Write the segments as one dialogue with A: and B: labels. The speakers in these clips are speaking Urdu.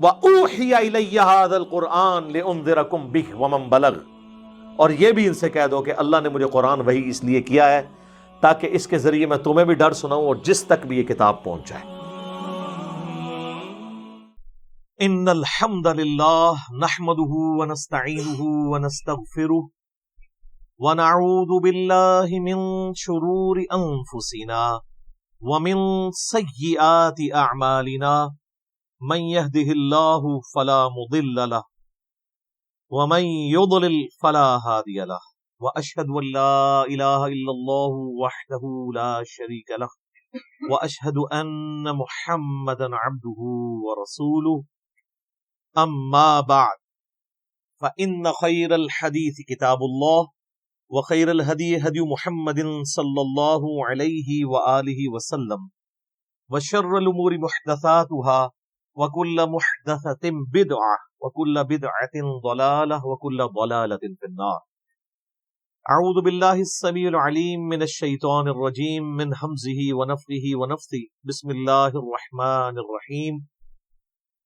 A: وَأُوحِيَ إِلَيَّ هَذَا الْقُرْآنُ لِأُنذِرَكُم بِهِ وَمَن بَلَغَ، اور یہ بھی ان سے کہہ دو کہ اللہ نے مجھے قرآن وحی اس لیے کیا ہے تاکہ اس کے ذریعے میں تمہیں بھی ڈر سناؤں اور جس تک بھی یہ کتاب پہنچ جائے۔ ان الحمد للہ نحمده ونستعینه ونستغفره ونعوذ باللہ من شرور انفسنا ومن سیئات اعمالنا، من يهده الله فلا مضل له ومن يضلل فلا هادي له، واشهد ان لا اله الا الله وحده لا شريك له واشهد ان محمدا عبده ورسوله، اما بعد فان خير الحديث كتاب الله وخير الهدي هدي محمد صلى الله عليه واله وسلم، وشر الامور محدثاتها وكل محدثة بدعة وكل بدعة ضلالة وكل ضلالة في النار۔ اعوذ باللہ السمیع العلیم من الشیطان الرجیم من ہمزہ ونفخہ ونفثہ، بسم اللہ الرحمن الرحیم۔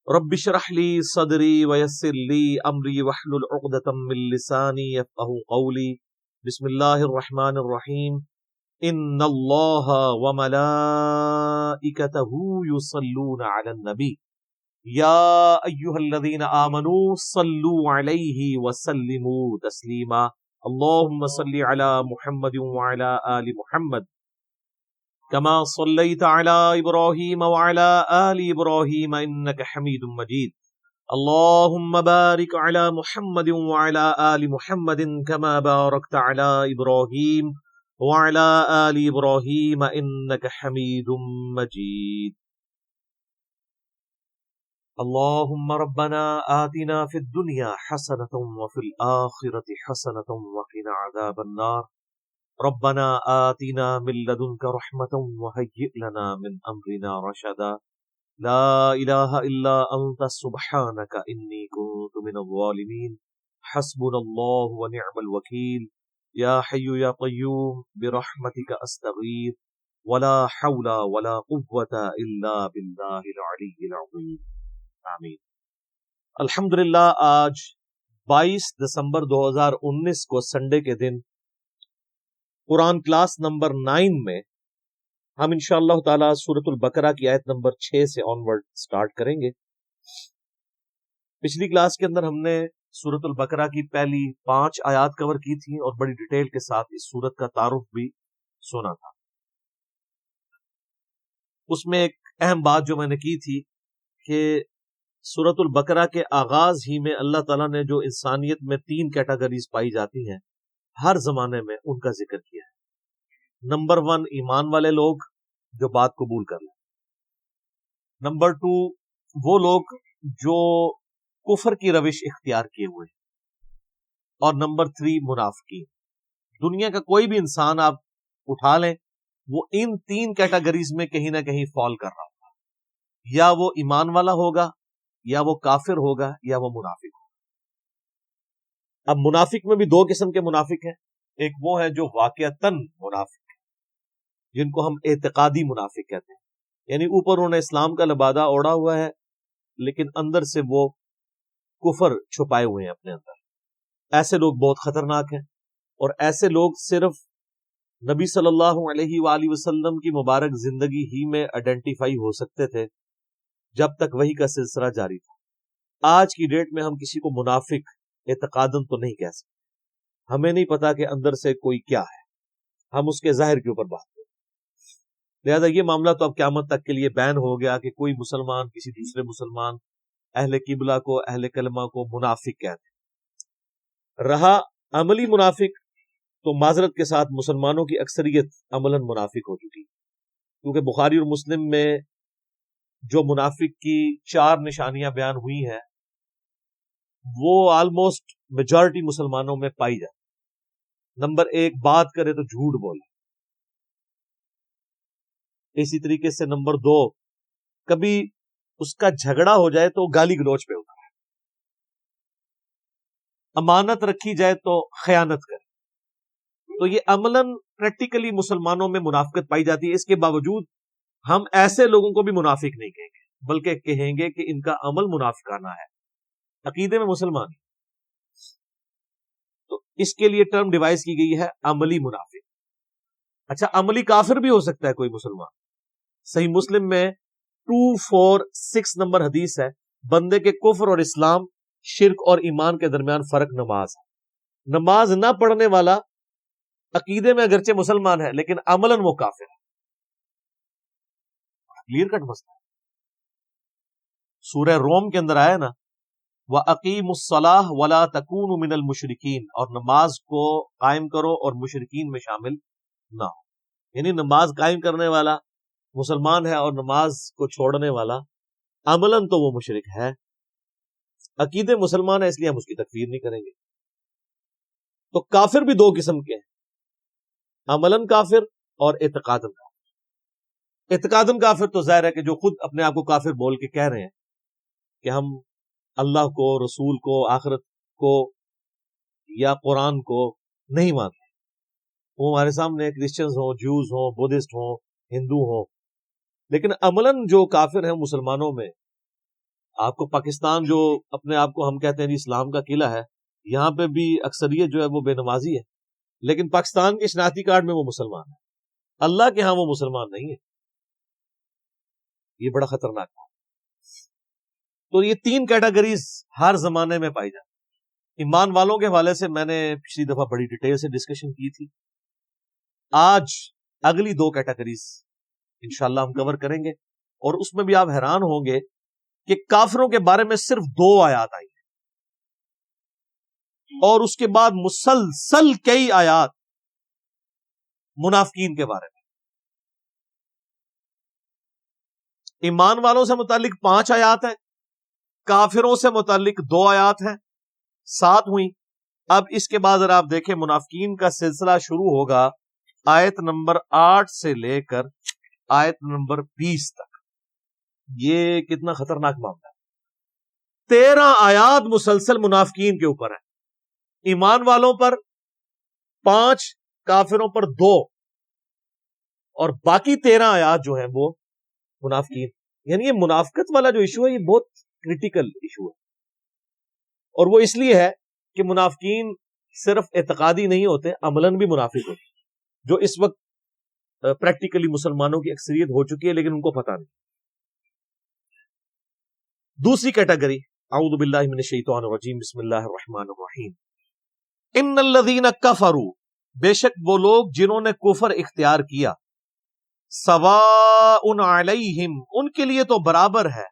A: رب اشرح لی صدری ویسر لی امری واحلل عقدۃ من لسانی یفقہوا قولی، بسم اللہ الرحمن الرحیم۔ ان اللہ وملائکتہ یصلون علی النبی یا ایہا الذین آمنوا صلوا علیہ وسلموا تسلیما، اللہم صل علی محمد وعلی آل محمد کما صلیت علی ابراہیم وعلی آل ابراہیم انک حمید مجید، اللہم بارک علی محمد وعلی آل محمد کما بارکت علی ابراہیم وعلی آل ابراہیم انک حمید مجید۔ اللہم ربنا آتنا فی الدنیا حسنة وفی الآخرة حسنة وقنا عذاب النار، ربنا آتنا من لدنک رحمة وہیئ لنا من امرنا رشدا، لا الہ الا انت سبحانک انی کنت من الظالمین، حسبنا اللہ ونعم الوکیل، یا حی یا قیوم برحمتک استغیث ولا حول ولا قوة الا باللہ العلی العظیم، آمین۔ الحمدللہ آج 22 دسمبر 2019 کو سنڈے کے دن قرآن کلاس نمبر 9 میں ہم انشاءاللہ تعالی سورۃ البقرہ کی آیت نمبر 6 سے آنورڈ سٹارٹ کریں گے۔ پچھلی کلاس کے اندر ہم نے سورۃ البقرہ کی پہلی 5 آیات کور کی تھیں اور بڑی ڈیٹیل کے ساتھ اس سورت کا تعارف بھی سنا تھا۔ اس میں ایک اہم بات جو میں نے کی تھی کہ سورۃ البقرہ کے آغاز ہی میں اللہ تعالیٰ نے جو انسانیت میں 3 کیٹیگریز پائی جاتی ہیں ہر زمانے میں ان کا ذکر کیا ہے۔ نمبر 1 ایمان والے لوگ جو بات قبول کر لیں، نمبر 2 وہ لوگ جو کفر کی روش اختیار کیے ہوئے ہیں، اور نمبر 3 منافقین۔ دنیا کا کوئی بھی انسان آپ اٹھا لیں وہ ان 3 کیٹیگریز میں کہیں نہ کہیں فال کر رہا ہوگا، یا وہ ایمان والا ہوگا یا وہ کافر ہوگا یا وہ منافق ہوگا۔ اب منافق میں بھی 2 قسم کے منافق ہیں، ایک وہ ہے جو واقعتاً منافق ہیں، جن کو ہم اعتقادی منافق کہتے ہیں، یعنی اوپر انہوں نے اسلام کا لبادہ اوڑھا ہوا ہے لیکن اندر سے وہ کفر چھپائے ہوئے ہیں اپنے اندر۔ ایسے لوگ بہت خطرناک ہیں، اور ایسے لوگ صرف نبی صلی اللہ علیہ وآلہ وسلم کی مبارک زندگی ہی میں آئیڈینٹیفائی ہو سکتے تھے جب تک وحی کا سلسلہ جاری تھا۔ آج کی ڈیٹ میں ہم کسی کو منافق اعتقاداً تو نہیں کہہ سکتے، ہمیں نہیں پتا کہ اندر سے کوئی کیا ہے، ہم اس کے ظاہر کے اوپر بات کریں۔ لہذا یہ معاملہ تو اب قیامت تک کے لیے بین ہو گیا کہ کوئی مسلمان کسی دوسرے مسلمان اہل قبلہ کو اہل کلمہ کو منافق کہتے ہیں۔ رہا عملی منافق تو معذرت کے ساتھ مسلمانوں کی اکثریت عملاً منافق ہو چکی، کیونکہ بخاری اور مسلم میں جو منافق کی 4 نشانیاں بیان ہوئی ہیں وہ آلموسٹ میجارٹی مسلمانوں میں پائی جاتی۔ نمبر 1 بات کرے تو جھوٹ بولے، اسی طریقے سے نمبر 2 کبھی اس کا جھگڑا ہو جائے تو گالی گلوچ پہ ہوتا ہے، امانت رکھی جائے تو خیانت کرے۔ تو یہ عملاً پریکٹیکلی مسلمانوں میں منافقت پائی جاتی ہے۔ اس کے باوجود ہم ایسے لوگوں کو بھی منافق نہیں کہیں گے بلکہ کہیں گے کہ ان کا عمل منافقانہ ہے، عقیدے میں مسلمان ہے۔ تو اس کے لیے ٹرم ڈیوائز کی گئی ہے عملی منافق۔ اچھا، عملی کافر بھی ہو سکتا ہے کوئی مسلمان۔ صحیح مسلم میں 246 نمبر حدیث ہے، بندے کے کفر اور اسلام، شرک اور ایمان کے درمیان فرق نماز ہے۔ نماز نہ پڑھنے والا عقیدے میں اگرچہ مسلمان ہے لیکن عملاً وہ کافر ہے۔ کلیئر کٹ مسئلہ ہے۔ سورہ روم کے اندر آیا نا، وَأَقِيمُوا الصَّلَاةَ وَلَا تَكُونُوا مِنَ الْمُشْرِكِينَ، اور نماز کو قائم کرو اور مشرکین میں شامل نہ ہو۔ یعنی نماز قائم کرنے والا مسلمان ہے اور نماز کو چھوڑنے والا عملاً تو وہ مشرک ہے، عقیدے مسلمان ہے اس لیے ہم اس کی تکفیر نہیں کریں گے۔ تو کافر بھی دو قسم کے ہیں، عملاً کافر اور اعتقاداً کافر۔ اعتقاداً کافر تو ظاہر ہے کہ جو خود اپنے آپ کو کافر بول کے کہہ رہے ہیں کہ ہم اللہ کو، رسول کو، آخرت کو یا قرآن کو نہیں مانتے، وہ ہمارے سامنے کرسچنز ہوں، جوز ہوں، بدھسٹ ہوں، ہندو ہوں، لیکن عملاً جو کافر ہیں مسلمانوں میں، آپ کو پاکستان جو اپنے آپ کو ہم کہتے ہیں جی اسلام کا قلعہ ہے، یہاں پہ بھی اکثریت جو ہے وہ بے نمازی ہے، لیکن پاکستان کے شناختی کارڈ میں وہ مسلمان ہے، اللہ کے ہاں وہ مسلمان نہیں ہے۔ یہ بڑا خطرناک ہے۔ تو یہ تین کیٹیگریز ہر زمانے میں پائی جاتی۔ ایمان والوں کے حوالے سے میں نے پچھلی دفعہ بڑی ڈیٹیل سے ڈسکشن کی تھی، آج اگلی دو کیٹیگریز انشاءاللہ ہم کور کریں گے، اور اس میں بھی آپ حیران ہوں گے کہ کافروں کے بارے میں صرف 2 آیات آئی ہیں، اور اس کے بعد مسلسل کئی آیات منافقین کے بارے میں۔ ایمان والوں سے متعلق 5 آیات ہیں، کافروں سے متعلق 2 آیات ہیں، 7 ہوئی۔ اب اس کے بعد اگر آپ دیکھیں منافقین کا سلسلہ شروع ہوگا آیت نمبر 8 سے لے کر آیت نمبر 20 تک۔ یہ کتنا خطرناک معاملہ ہے۔ 13 آیات مسلسل منافقین کے اوپر ہے، ایمان والوں پر 5، کافروں پر 2، اور باقی 13 آیات جو ہیں وہ منافقین۔ یعنی یہ منافقت والا جو ایشو ہے یہ بہت کریٹیکل ایشو ہے، اور وہ اس لیے ہے کہ منافقین صرف اعتقادی نہیں ہوتے، عملاً بھی منافق ہوتے، جو اس وقت پریکٹیکلی مسلمانوں کی اکثریت ہو چکی ہے لیکن ان کو پتہ نہیں۔ دوسری کیٹیگری، اعوذ باللہ من الشیطان الرجیم، بسم اللہ الرحمن الرحیم۔ ان الذین کفروا، بے شک وہ لوگ جنہوں نے کفر اختیار کیا، سواء علیہم، ان کے لیے تو برابر ہے،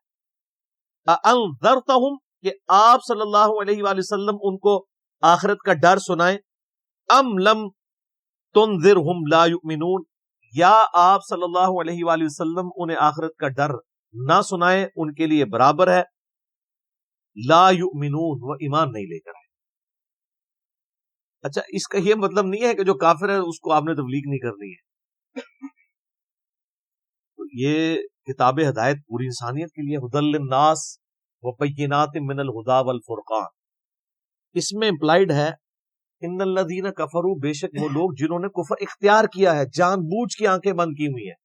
A: انذرتہم، کہ آپ صلی اللہ علیہ وآلہ وسلم ان کو آخرت کا ڈر سنائیں، ام لم تنذرہم لا یؤمنون، یا آپ صلی اللہ علیہ وآلہ وسلم انہیں آخرت کا ڈر نہ سنائیں، ان کے لیے برابر ہے، لا یؤمنون، وہ ایمان نہیں لے کر آئے۔ اچھا، اس کا یہ مطلب نہیں ہے کہ جو کافر ہے اس کو آپ نے تبلیغ نہیں کرنی ہے۔ یہ کتاب ہدایت پوری انسانیت کے لیے، ھدی للناس وبینات من الہدی والفرقان، اس میں امپلائیڈ ہے ان الذین کفروا، بے شک وہ لوگ جنہوں نے کفر اختیار کیا ہے، جان بوجھ کی آنکھیں بند کی ہوئی ہیں،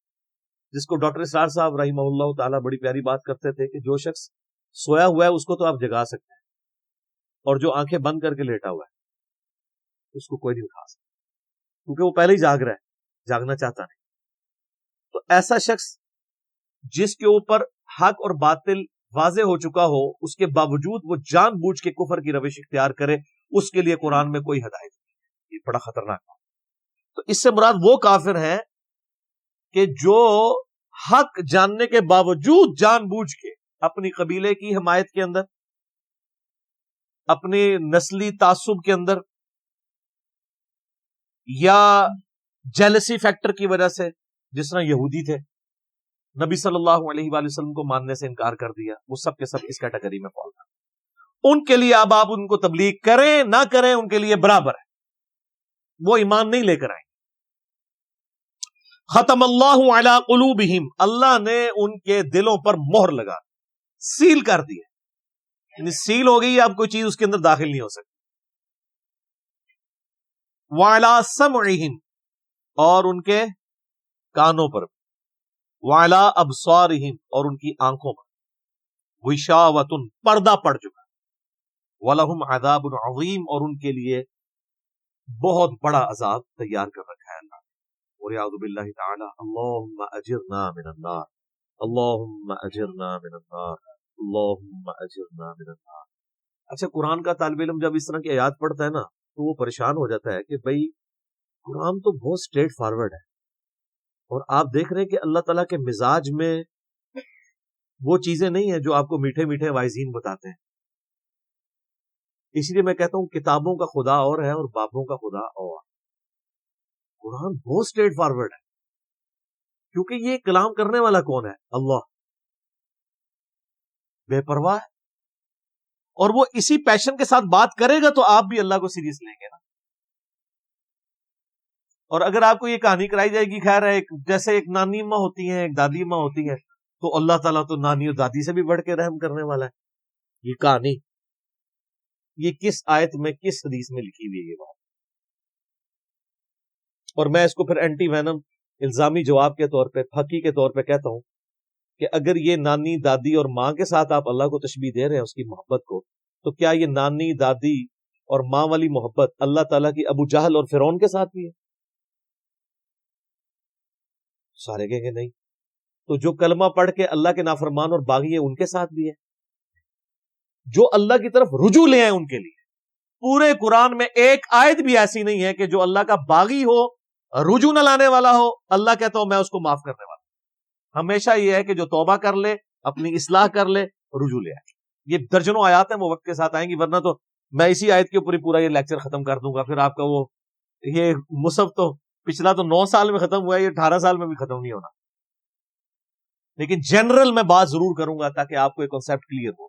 A: جس کو ڈاکٹر اسرار صاحب رحمہ اللہ تعالیٰ بڑی پیاری بات کرتے تھے کہ جو شخص سویا ہوا ہے اس کو تو آپ جگا سکتے ہیں، اور جو آنکھیں بند کر کے لیٹا ہوا ہے اس کو کوئی نہیں اٹھا سکتا، کیونکہ وہ پہلے ہی جاگ رہا ہے، جاگنا چاہتا نہیں۔ تو ایسا شخص جس کے اوپر حق اور باطل واضح ہو چکا ہو، اس کے باوجود وہ جان بوجھ کے کفر کی روش اختیار کرے، اس کے لیے قرآن میں کوئی ہدایت نہیں۔ یہ بڑا خطرناک ہے۔ تو اس سے مراد وہ کافر ہیں کہ جو حق جاننے کے باوجود جان بوجھ کے اپنی قبیلے کی حمایت کے اندر، اپنی نسلی تعصب کے اندر، یا جیلسی فیکٹر کی وجہ سے، جس طرح یہودی تھے، نبی صلی اللہ علیہ وآلہ وسلم کو ماننے سے انکار کر دیا، وہ سب کے سب اس کیٹیگری میں فال کرتے۔ ان کے لیے اب آپ ان کو تبلیغ کریں نہ کریں، ان کے لیے برابر ہے، وہ ایمان نہیں لے کر آئیں۔ ختم اللہ علی قلوبہم، اللہ نے ان کے دلوں پر مہر لگا، سیل کر دیا، یعنی سیل ہو گئی، اب کوئی چیز اس کے اندر داخل نہیں ہو سکتی۔ وعلی سمعہم، اور ان کے کانوں پر، وعلی ابصارہم، اور ان کی آنکھوں پر۔ غشاوۃ پردہ پڑ چکا، وَلَهُمْ عَذَابٌ عَظِيمٌ اور ان کے لیے بہت بڑا عذاب تیار کر رکھا ہے اللہ نے۔ وَلِعَوْذُ بِاللَّهِ تَعَالَى اللَّهُمَّ أَجِرْنَا مِنَ النَّارِ اللَّهُمَّ أَجِرْنَا مِنَ النَّارِ اللَّهُمَّ أَجِرْنَا مِنَ النَّارِ۔ اچھا، قرآن کا طالب علم جب اس طرح کی آیات پڑھتا ہے نا تو وہ پریشان ہو جاتا ہے کہ بھئی قرآن تو بہت سٹریٹ فارورڈ ہے، اور آپ دیکھ رہے ہیں کہ اللہ تعالیٰ کے مزاج میں وہ چیزیں نہیں ہیں جو آپ کو میٹھے میٹھے وائزین بتاتے ہیں۔ اس لیے میں کہتا ہوں کتابوں کا خدا اور ہے اور بابوں کا خدا اور۔ قرآن بہت سٹریٹ فارورڈ ہے، کیونکہ یہ کلام کرنے والا کون ہے؟ اللہ، بے پرواہ ہے، اور وہ اسی پیشن کے ساتھ بات کرے گا تو آپ بھی اللہ کو سیریس لیں گے نا۔ اور اگر آپ کو یہ کہانی کرائی جائے گی، خیر ہے، جیسے ایک نانی ماں ہوتی ہیں، ایک دادی ماں ہوتی ہیں، تو اللہ تعالیٰ تو نانی اور دادی سے بھی بڑھ کے رحم کرنے والا ہے۔ یہ کہانی یہ کس آیت میں، کس حدیث میں لکھی ہوئی ہے یہ بات؟ اور میں اس کو پھر اینٹی وینم الزامی جواب کے طور پہ، پھکی کے طور پہ کہتا ہوں کہ اگر یہ نانی دادی اور ماں کے ساتھ آپ اللہ کو تشبیہ دے رہے ہیں اس کی محبت کو، تو کیا یہ نانی دادی اور ماں والی محبت اللہ تعالیٰ کی ابو جہل اور فرعون کے ساتھ بھی ہے؟ سارے کہیں گے نہیں۔ تو جو کلمہ پڑھ کے اللہ کے نافرمان اور باغی ہے ان کے ساتھ بھی ہے؟ جو اللہ کی طرف رجوع لے آئے ان کے لیے پورے قرآن میں ایک آیت بھی ایسی نہیں ہے کہ جو اللہ کا باغی ہو، رجوع نہ لانے والا ہو، اللہ کہتا ہوں میں اس کو معاف کرنے والا ہوں۔ ہمیشہ یہ ہے کہ جو توبہ کر لے، اپنی اصلاح کر لے، رجوع لے آئے۔ یہ درجنوں آیات ہیں، وہ وقت کے ساتھ آئیں گی، ورنہ تو میں اسی آیت کے اوپر ہی پورا یہ لیکچر ختم کر دوں گا، پھر آپ کا وہ یہ مصحف تو پچھلا تو 9 سال میں ختم ہوا ہے، یہ 18 سال میں بھی ختم نہیں ہونا۔ لیکن جنرل میں بات ضرور کروں گا تاکہ آپ کو ایک کنسیپٹ کلیئر ہو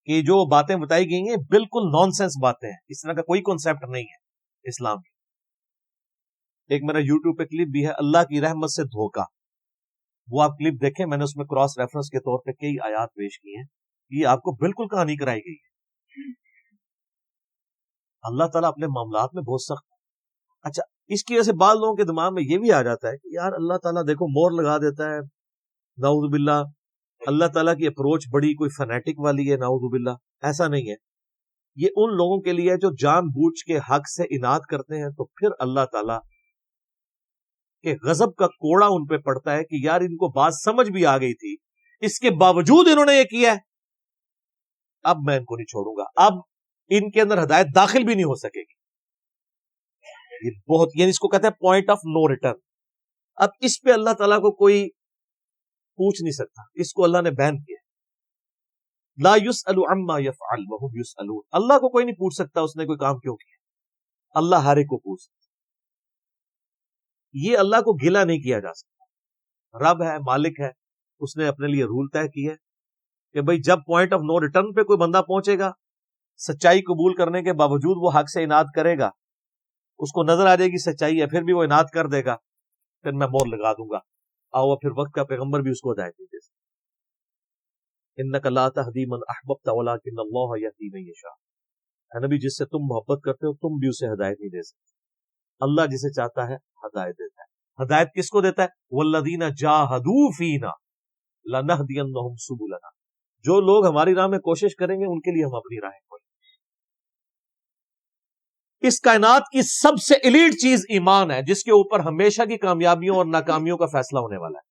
A: کہ جو باتیں بتائی گئی ہیں بالکل نان سینس باتیں ہیں، اس طرح کا کوئی کنسیپٹ نہیں ہے اسلام میں۔ ایک میرا یوٹیوب پہ کلپ بھی ہے، اللہ کی رحمت سے دھوکہ، وہ آپ کلپ دیکھیں، میں نے اس میں کراس ریفرنس کے طور پہ کئی آیات پیش کی ہیں، یہ آپ کو بالکل کہانی کرائی گئی ہے۔ اللہ تعالیٰ اپنے معاملات میں بہت سخت ہے۔ اچھا، اس کی وجہ سے بعض لوگوں کے دماغ میں یہ بھی آ جاتا ہے کہ یار اللہ تعالیٰ دیکھو مور لگا دیتا ہے، نعوذ باللہ، اللہ تعالیٰ کی اپروچ بڑی کوئی فنیٹک والی ہے، نعوذ باللہ۔ ایسا نہیں ہے، یہ ان لوگوں کے لیے جو جان بوجھ کے حق سے اناد کرتے ہیں، تو پھر اللہ تعالیٰ کہ غضب کا کوڑا ان پہ پڑتا ہے کہ یار ان کو بات سمجھ بھی آ گئی تھی، اس کے باوجود انہوں نے یہ کیا ہے، اب میں ان کو نہیں چھوڑوں گا، اب ان کے اندر ہدایت داخل بھی نہیں ہو سکے گی۔ یہ بہت، یعنی اس کو کہتے ہیں پوائنٹ آف نو ریٹرن۔ اب اس پہ اللہ تعالیٰ کو کوئی پوچھ نہیں سکتا، اس کو اللہ نے بین کیا۔ لا یسأل عما یفعل وهم یسألون، اللہ کو کوئی نہیں پوچھ سکتا اس نے کوئی کام کیوں کیا، اللہ ہر ایک کو پوچھ سکتا۔ یہ اللہ کو گلا نہیں کیا جا سکتا، رب ہے، مالک ہے، اس نے اپنے لیے رول طے کی ہے کہ بھئی جب پوائنٹ آف نو ریٹرن پہ کوئی بندہ پہنچے گا، سچائی قبول کرنے کے باوجود وہ حق سے اناد کرے گا، اس کو نظر آ جائے گی سچائی ہے، پھر بھی وہ اناد کر دے گا، پھر میں مور لگا دوں گا، آؤ پھر وقت کا پیغمبر بھی اس کو ہدایت نہیں دے سکتا۔ انک لا تہدی من احببت ولکن اللہ یہدی من یشاء، اے نبی جس سے تم محبت کرتے ہو تم بھی اسے ہدایت نہیں دے سکتے، اللہ جسے چاہتا ہے ہدایت دیتا ہے۔ ہدایت کس کو دیتا ہے؟ والذین جاہدوا فینا لنہدینہم سبلنا، جو لوگ ہماری راہ میں کوشش کریں گے ان کے لیے ہم اپنی راہیں کھولیں۔ اس کائنات کی سب سے ایلیٹ چیز ایمان ہے، جس کے اوپر ہمیشہ کی کامیابیوں اور ناکامیوں کا فیصلہ ہونے والا ہے۔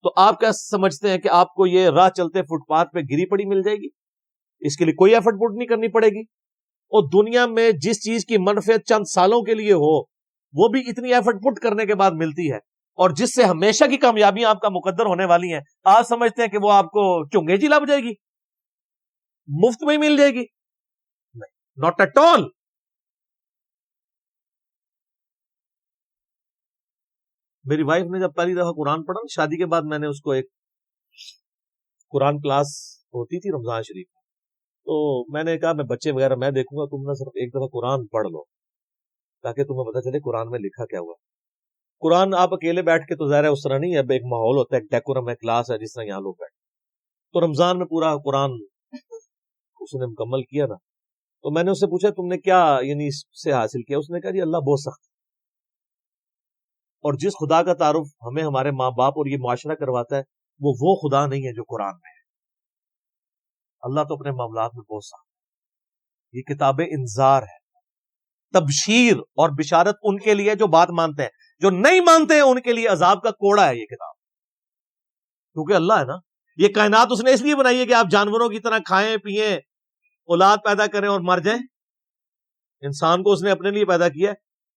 A: تو آپ کیا سمجھتے ہیں کہ آپ کو یہ راہ چلتے فٹ پاتھ پہ گری پڑی مل جائے گی؟ اس کے لیے کوئی ایفرٹ پٹ نہیں کرنی پڑے گی، اور دنیا میں جس چیز کی منفعت چند سالوں کے لیے ہو وہ بھی اتنی ایفرٹ پٹ کرنے کے بعد ملتی ہے، اور جس سے ہمیشہ کی کامیابیاں آپ کا مقدر ہونے والی ہیں، آپ سمجھتے ہیں کہ وہ آپ کو چنگے جی لگ جائے گی، مفت میں ہی مل جائے گی؟ نہیں، ناٹ ایٹ آل۔ میری وائف نے جب پہلی دفعہ قرآن پڑھا، شادی کے بعد میں نے اس کو ایک قرآن کلاس ہوتی تھی رمضان شریف میں، تو میں نے کہا میں بچے وغیرہ میں دیکھوں گا، تم نہ صرف ایک دفعہ قرآن پڑھ لو تاکہ تمہیں پتہ چلے قرآن میں لکھا کیا ہوا۔ قرآن آپ اکیلے بیٹھ کے تو ظاہر ہے اس طرح نہیں ہے، اب ایک ماحول ہوتا ہے، ایک ڈیکورم ہے، کلاس ہے جس طرح یہاں لوگ بیٹھ، تو رمضان میں پورا قرآن اس نے مکمل کیا نا، تو میں نے اس سے پوچھا تم نے کیا یعنی اس سے حاصل کیا؟ اس نے کہا جی اللہ بہت سخت، اور جس خدا کا تعارف ہمیں ہمارے ماں باپ اور یہ معاشرہ کرواتا ہے وہ خدا نہیں ہے جو قرآن میں ہے۔ اللہ تو اپنے معاملات میں بہت صاف ہے. یہ کتاب انذار ہے، تبشیر اور بشارت ان کے لیے جو بات مانتے ہیں. جو نہیں مانتے ہیں ان کے لیے عذاب کا کوڑا ہے یہ کتاب. کیونکہ اللہ ہے نا، یہ کائنات اس نے اس لیے بنائی ہے کہ آپ جانوروں کی طرح کھائیں پیئیں، اولاد پیدا کریں اور مر جائیں. انسان کو اس نے اپنے لیے پیدا کیا ہے،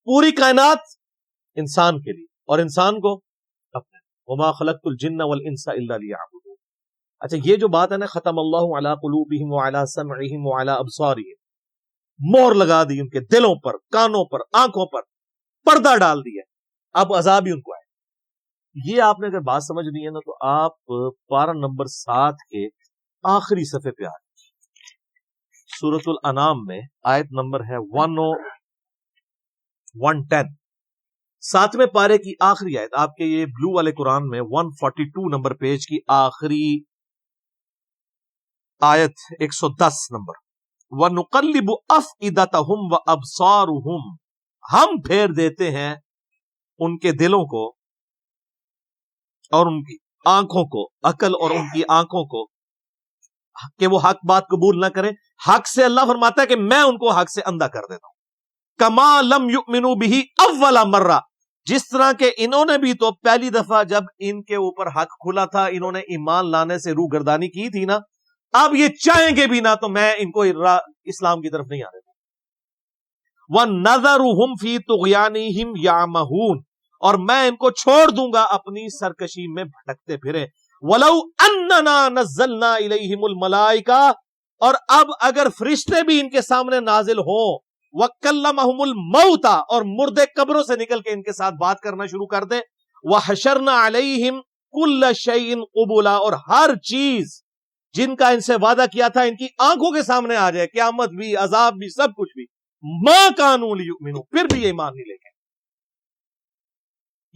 A: پوری کائنات انسان کے لیے، اور انسان کو اپنے. وما خلقت الجن والانس الا لیعبدون. اچھا یہ جو بات ہے نا، ختم اللہ علی قلوبہم وعلی سمعہم وعلی ابصارہم، مہر لگا دی ان کے دلوں پر، کانوں پر، آنکھوں پر، پردہ ڈال دیا، اب عذاب ہی ان کو آئے. یہ آپ نے اگر بات سمجھنی ہے نا تو آپ پارہ نمبر 7 کے آخری صفحے پہ آئے، سورۃ الانعام میں آیت نمبر ہے 110، 7ویں پارے کی آخری آیت. آپ کے یہ بلو والے قرآن میں 142 نمبر پیج کی آخری آیت 110 نمبر. وَنُقَلِّبُ أَفْئِدَتَهُمْ وَأَبْصَارُهُمْ، ہم پھیر دیتے ہیں ان کے دلوں کو اور ان کی آنکھوں کو، عقل اور ان کی آنکھوں کو، کہ وہ حق بات قبول نہ کریں. حق سے اللہ فرماتا ہے کہ میں ان کو حق سے اندھا کر دیتا ہوں. کما لم یؤمنوا بہ اول مرہ، جس طرح کہ انہوں نے بھی تو پہلی دفعہ جب ان کے اوپر حق کھلا تھا انہوں نے ایمان لانے سے روح گردانی کی تھی نا، اب یہ چاہیں گے بھی نہ تو میں ان کو اسلام کی طرف نہیں آنے دوں. وَنَذَرُهُمْ فِي طُغْيَانِهِمْ يَعْمَهُونَ، اور میں ان کو چھوڑ دوں گا اپنی سرکشی میں بھٹکتے پھریں. وَلَوْ أَنَّنَا نَزَّلْنَا إِلَيْهِمُ الْمَلَائِكَةَ، اور اب اگر فرشتے بھی ان کے سامنے نازل ہوں، وَكَلَّمَهُمُ الْمَوْتَ، اور مردے قبروں سے نکل کے ان کے ساتھ بات کرنا شروع کر دیں. وَحَشَرْنَا عَلَيْهِمْ كُلَّ شَيْءٍ قُبُلًا، اور ہر چیز جن کا ان سے وعدہ کیا تھا ان کی آنکھوں کے سامنے آ جائے، قیامت بھی، عذاب بھی، سب کچھ بھی. مَا كَانُوا لِيُؤْمِنُوا، پھر بھی یہ ایمان نہیں لے گئے.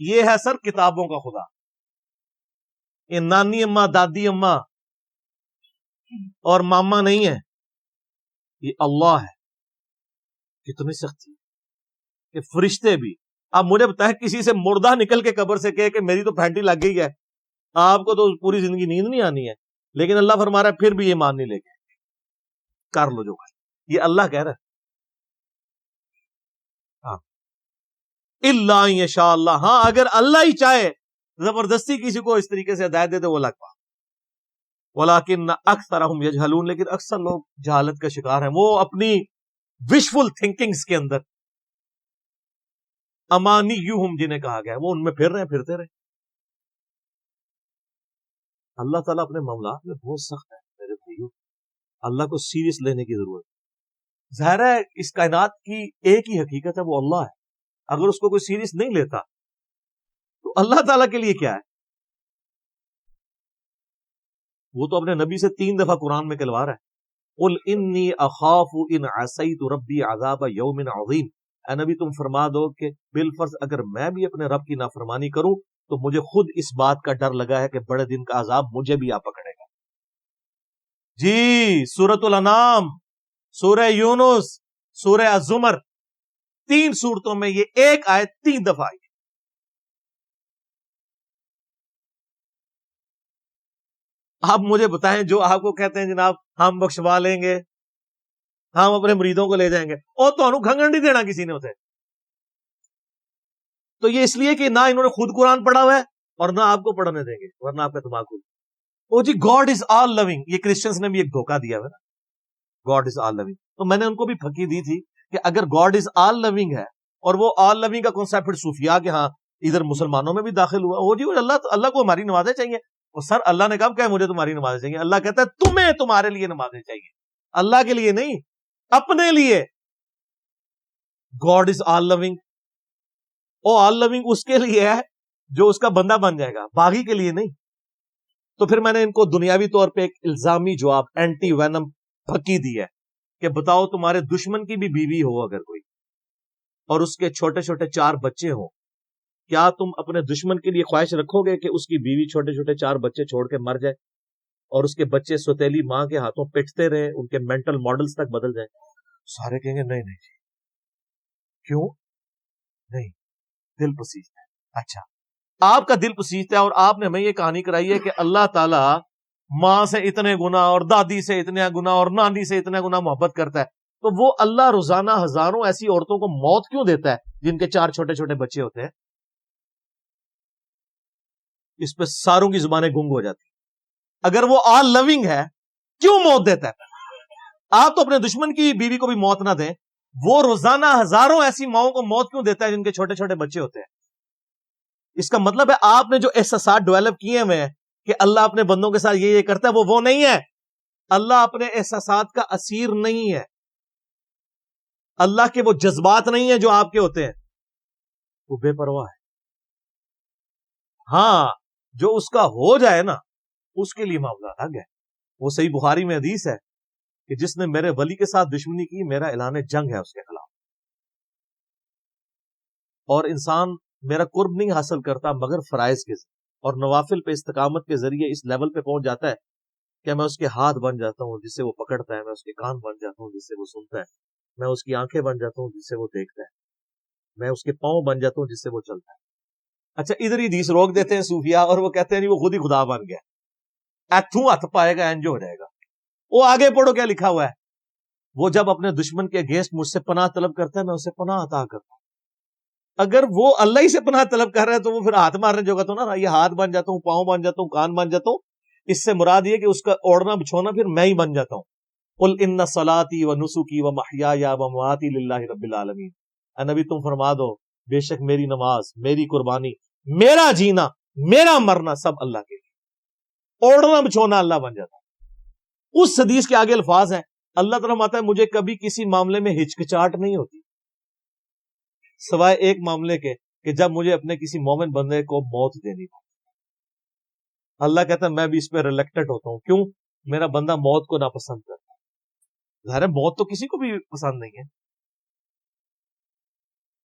A: یہ ہے سر کتابوں کا خدا. یہ نانی اماں، دادی اماں اور ماما نہیں ہے، یہ اللہ ہے. کتنی سختی کہ فرشتے بھی. اب مجھے بتائیں کسی سے مردہ نکل کے قبر سے کہے کہ میری تو پھینٹی لگ گئی ہے، آپ کو تو پوری زندگی نیند نہیں آنی ہے، لیکن اللہ فرما رہا ہے پھر بھی یہ مان نہیں لے گئے. کر لو جو کر، یہ اللہ کہہ رہا ہے. ہاں الا ان یشاء اللہ، ہاں اگر اللہ ہی چاہے زبردستی کسی کو اس طریقے سے ہدایت دے تو وہ الگ بات. ولیکن اکثرہم یجہلون، لیکن اکثر لوگ جہالت کا شکار ہیں. وہ اپنی وشفل تھنکنگز کے اندر، امانیہم جنہیں کہا گیا ہے، وہ ان میں پھر رہے ہیں، پھرتے رہے. اللہ تعالیٰ اپنے معاملات میں بہت سخت ہے میرے بھائیو. اللہ کو سیریس لینے کی ضرورت ہے. ظاہر ہے اس کائنات کی ایک ہی حقیقت ہے، وہ اللہ ہے. اگر اس کو کوئی سیریس نہیں لیتا تو اللہ تعالیٰ کے لیے کیا ہے؟ وہ تو اپنے نبی سے 3 دفعہ قرآن میں کہلوا رہا ہے، قل انی اخاف ان عصیت ربی عذاب یوم عظیم. اے نبی تم فرما دو کہ بالفرض اگر میں بھی اپنے رب کی نافرمانی کروں تو مجھے خود اس بات کا ڈر لگا ہے کہ بڑے دن کا عذاب مجھے بھی آ پکڑے گا. جی سورۃ الانعام، سورہ یونس، سورہ الزمر، 3 سورتوں میں یہ ایک آیت 3 دفعہ آئی. آپ مجھے بتائیں جو آپ کو کہتے ہیں جناب ہم بخشوا لیں گے، ہم اپنے مریدوں کو لے جائیں گے، اور تو انہوں گھنگن نہیں دینا کسی نے اسے. تو یہ اس لیے کہ نہ انہوں نے خود قرآن پڑھا ہوا ہے اور نہ آپ کو پڑھنے دیں گے، ورنہ آپ کا دماغ کھل. او جی گاڈ از آل لونگ، یہ کرسچنز نے بھی ایک دھوکہ دیا ہے نا، گاڈ از آل لونگ. تو میں نے ان کو بھی پھکی دی تھی کہ اگر گاڈ از آل لونگ ہے اور وہ آل لونگ کا کانسیپٹ پھر صوفیاء کے ہاں ادھر مسلمانوں میں بھی داخل ہوا، وہ جی اللہ کو ہماری نمازیں چاہیے. اور سر اللہ نے کب کہا مجھے تمہاری نمازیں چاہیے؟ اللہ کہتا ہے تمہیں تمہارے لیے نمازیں چاہیے، اللہ کے لیے نہیں، اپنے لیے. گاڈ از آل لونگ، او آل لونگ اس کے لیے ہے جو اس کا بندہ بن جائے گا، باغی کے لیے نہیں. تو پھر میں نے ان کو دنیاوی طور پہ ایک الزامی جواب، اینٹی وینم پھکی دی ہے کہ بتاؤ تمہارے دشمن کی بھی بیوی ہو اگر کوئی اور اس کے چھوٹے چھوٹے 4 بچے ہوں، کیا تم اپنے دشمن کے لیے خواہش رکھو گے کہ اس کی بیوی چھوٹے چھوٹے 4 بچے چھوڑ کے مر جائے اور اس کے بچے سوتیلی ماں کے ہاتھوں پٹتے رہے، ان کے مینٹل ماڈلز تک بدل جائیں؟ سارے کہیں گے نہیں نہیں. کیوں نہیں؟ دل پسیجتا ہے. اچھا آپ کا دل پسیجتا ہے اور آپ نے ہمیں یہ کہانی کرائی ہے کہ اللہ تعالیٰ ماں سے اتنے گنا اور دادی سے اتنے گنا اور نانی سے اتنے گنا محبت کرتا ہے، تو وہ اللہ روزانہ ہزاروں ایسی عورتوں کو موت کیوں دیتا ہے جن کے 4 چھوٹے چھوٹے بچے ہوتے ہیں؟ اس پہ ساروں کی زبانیں گنگ ہو جاتی. اگر وہ آل لونگ ہے کیوں موت دیتا ہے؟ آپ تو اپنے دشمن کی بیوی کو بھی موت نہ دیں، وہ روزانہ ہزاروں ایسی ماؤں کو موت کیوں دیتا ہے جن کے چھوٹے چھوٹے بچے ہوتے ہیں؟ اس کا مطلب ہے آپ نے جو احساسات ڈیولپ کیے ہوئے ہیں کہ اللہ اپنے بندوں کے ساتھ یہ کرتا ہے، وہ نہیں ہے. اللہ اپنے احساسات کا اسیر نہیں ہے. اللہ کے وہ جذبات نہیں ہیں جو آپ کے ہوتے ہیں. وہ بے پرواہ ہے. ہاں جو اس کا ہو جائے نا اس کے لیے معاملہ الگ ہے. وہ صحیح بخاری میں حدیث ہے کہ جس نے میرے ولی کے ساتھ دشمنی کی میرا اعلان جنگ ہے اس کے خلاف. اور انسان میرا قرب نہیں حاصل کرتا مگر فرائض کے ذریعے اور نوافل پہ استقامت کے ذریعے اس لیول پہ پہنچ جاتا ہے کہ میں اس کے ہاتھ بن جاتا ہوں جس سے وہ پکڑتا ہے، میں اس کے کان بن جاتا ہوں جس سے وہ سنتا ہے، میں اس کی آنکھیں بن جاتا ہوں جس سے وہ دیکھتا ہے، میں اس کے پاؤں بن جاتا ہوں جس سے وہ چلتا ہے. اچھا ادھر ہی حدیث روک دیتے ہیں صوفیاء اور وہ کہتے ہیں نہیں وہ خود ہی خدا بن گیا، ایتھوں ہاتھ پائے گا انج ہو جائے گا. وہ آگے پڑھو کیا لکھا ہوا ہے. وہ جب اپنے دشمن کے اگینسٹ مجھ سے پناہ طلب کرتا ہے میں اسے پناہ عطا کرتا ہوں. اگر وہ اللہ ہی سے پناہ طلب کر رہا ہے تو وہ پھر ہاتھ مارنے جو تو نا یہ ہاتھ بن جاتا ہوں، پاؤں بن جاتا ہوں، کان بن جاتا ہوں. اس سے مراد یہ کہ اس کا اوڑھنا بچھونا پھر میں ہی بن جاتا ہوں. قل ان صلاتی و نسکی و محیای و مماتی للہ رب العالمین. اے نبی تم فرما دو بے شک میری نماز، میری قربانی، میرا جینا، میرا مرنا سب اللہ کے لیے. اوڑھنا بچھونا اللہ بن جاتا ہے. اس حدیث کے آگے الفاظ ہیں اللہ تعالیٰ فرماتا ہے مجھے کبھی کسی معاملے میں ہچکچاہٹ نہیں ہوتی سوائے ایک معاملے کے کہ جب مجھے اپنے کسی مومن بندے کو موت دینی پڑتی. اللہ کہتا ہے میں بھی اس پہ ریلیکٹڈ ہوتا ہوں. کیوں؟ میرا بندہ موت کو ناپسند کرتا ہے. ظاہر ہے موت تو کسی کو بھی پسند نہیں ہے.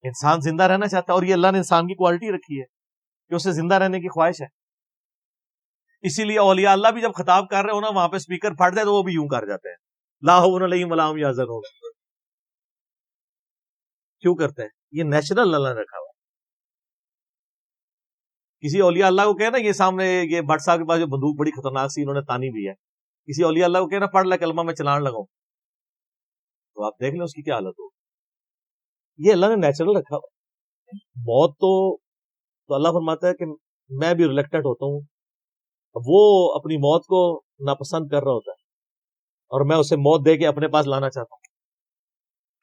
A: انسان زندہ رہنا چاہتا ہے اور یہ اللہ نے انسان کی کوالٹی رکھی ہے کہ اسے زندہ رہنے کی خواہش ہے. اسی لیے اولیاء اللہ بھی جب خطاب کر رہے ہو نا وہاں پہ اسپیکر پھٹ جائے تو وہ بھی یوں کر جاتے ہیں لا حول علیہم ولا هم یحزنون. کیوں کرتے ہیں؟ یہ نیچرل اللہ نے رکھا ہوا ہے. کسی اولیاء اللہ کو کہنا یہ سامنے یہ بٹ صاحب کے پاس جو بندوق بڑی خطرناک سی انہوں نے تانی بھی ہے، کسی اولیاء اللہ کو کہنا پڑھ لے کلمہ میں چلان لگاؤں تو آپ دیکھ لیں اس کی کیا حالت ہو. یہ اللہ نے نیچرل رکھا ہوا. موت تو اللہ فرماتا ہے کہ میں بھی ریلیکٹڈ ہوتا ہوں. وہ اپنی موت کو ناپسند کر رہا ہوتا ہے اور میں اسے موت دے کے اپنے پاس لانا چاہتا ہوں.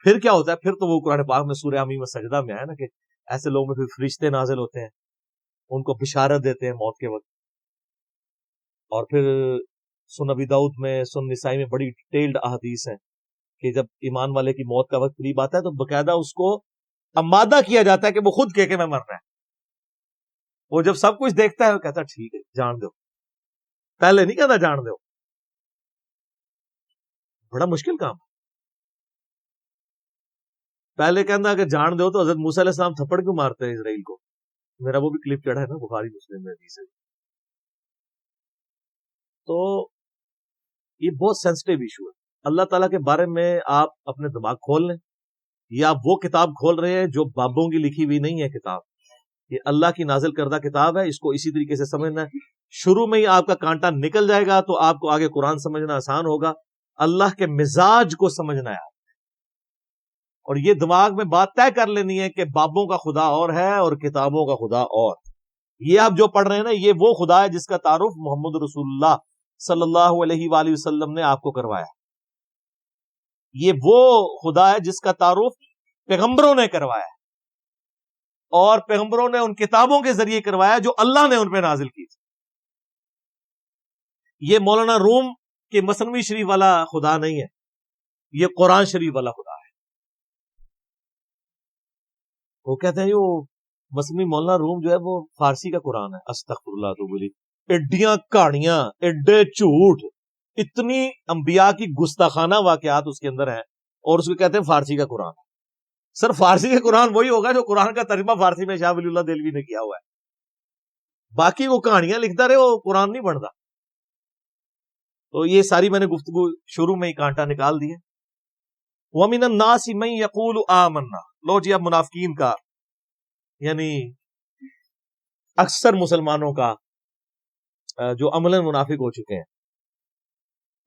A: پھر کیا ہوتا ہے؟ پھر تو وہ قرآن پاک میں سورہ حمیم سجدہ میں ہے نا کہ ایسے لوگوں میں پھر فرشتے نازل ہوتے ہیں، ان کو بشارت دیتے ہیں موت کے وقت. اور پھر سنن ابی داؤد میں، سنن نسائی میں بڑی ڈیٹیلڈ احادیث ہیں کہ جب ایمان والے کی موت کا وقت قریب آتا ہے تو باقاعدہ اس کو آمادہ کیا جاتا ہے کہ وہ خود کہ میں مرنا ہے. وہ جب سب کچھ دیکھتا ہے وہ کہتا ہے ٹھیک ہے جان دو. پہلے نہیں کہتا جان دو. بڑا مشکل کام. پہلے کہنا کہ جان دو تو حضرت موسیٰ علیہ السلام تھپڑ کیوں مارتے ہیں اسرائیل کو؟ میرا وہ بھی کلپ چڑھا ہے نا بخاری مسلم میں حدیث ہے. تو یہ بہت سینسٹیو ایشو ہے. اللہ تعالیٰ کے بارے میں آپ اپنے دماغ کھول لیں. یہ آپ وہ کتاب کھول رہے ہیں جو بابوں کی لکھی ہوئی نہیں ہے کتاب. یہ اللہ کی نازل کردہ کتاب ہے. اس کو اسی طریقے سے سمجھنا ہے. شروع میں ہی آپ کا کانٹا نکل جائے گا تو آپ کو آگے قرآن سمجھنا آسان ہوگا. اللہ کے مزاج کو سمجھنا ہے اور یہ دماغ میں بات طے کر لینی ہے کہ بابوں کا خدا اور ہے اور کتابوں کا خدا اور. یہ آپ جو پڑھ رہے ہیں نا یہ وہ خدا ہے جس کا تعارف محمد رسول اللہ صلی اللہ علیہ وآلہ وسلم نے آپ کو کروایا. یہ وہ خدا ہے جس کا تعارف پیغمبروں نے کروایا اور پیغمبروں نے ان کتابوں کے ذریعے کروایا جو اللہ نے ان پہ نازل کی تھی. یہ مولانا روم کے مثنوی شریف والا خدا نہیں ہے، یہ قرآن شریف والا خدا ہے. وہ کہتے ہیں وہ مثنوی مولانا روم جو ہے وہ فارسی کا قرآن ہے. استغفر اللہ تو بولی ایڈیاں کہانیاں، ایڈے جھوٹ، اتنی انبیاء کی گستاخانہ واقعات اس کے اندر ہیں اور اس کو کہتے ہیں فارسی کا قرآن. سر فارسی کا قرآن وہی ہوگا جو قرآن کا ترجمہ فارسی میں شاہ ولی اللہ دہلوی نے کیا ہوا ہے. باقی وہ کہانیاں لکھتا رہے وہ قرآن نہیں بنتا. تو یہ ساری میں نے گفتگو شروع میں ہی کانٹا نکال دی ہے. وَمِنَ النَّاسِ مَن يَقُولُ آمَنَّا. لو جی اب منافقین کا یعنی اکثر مسلمانوں کا جو عملاً منافق ہو چکے ہیں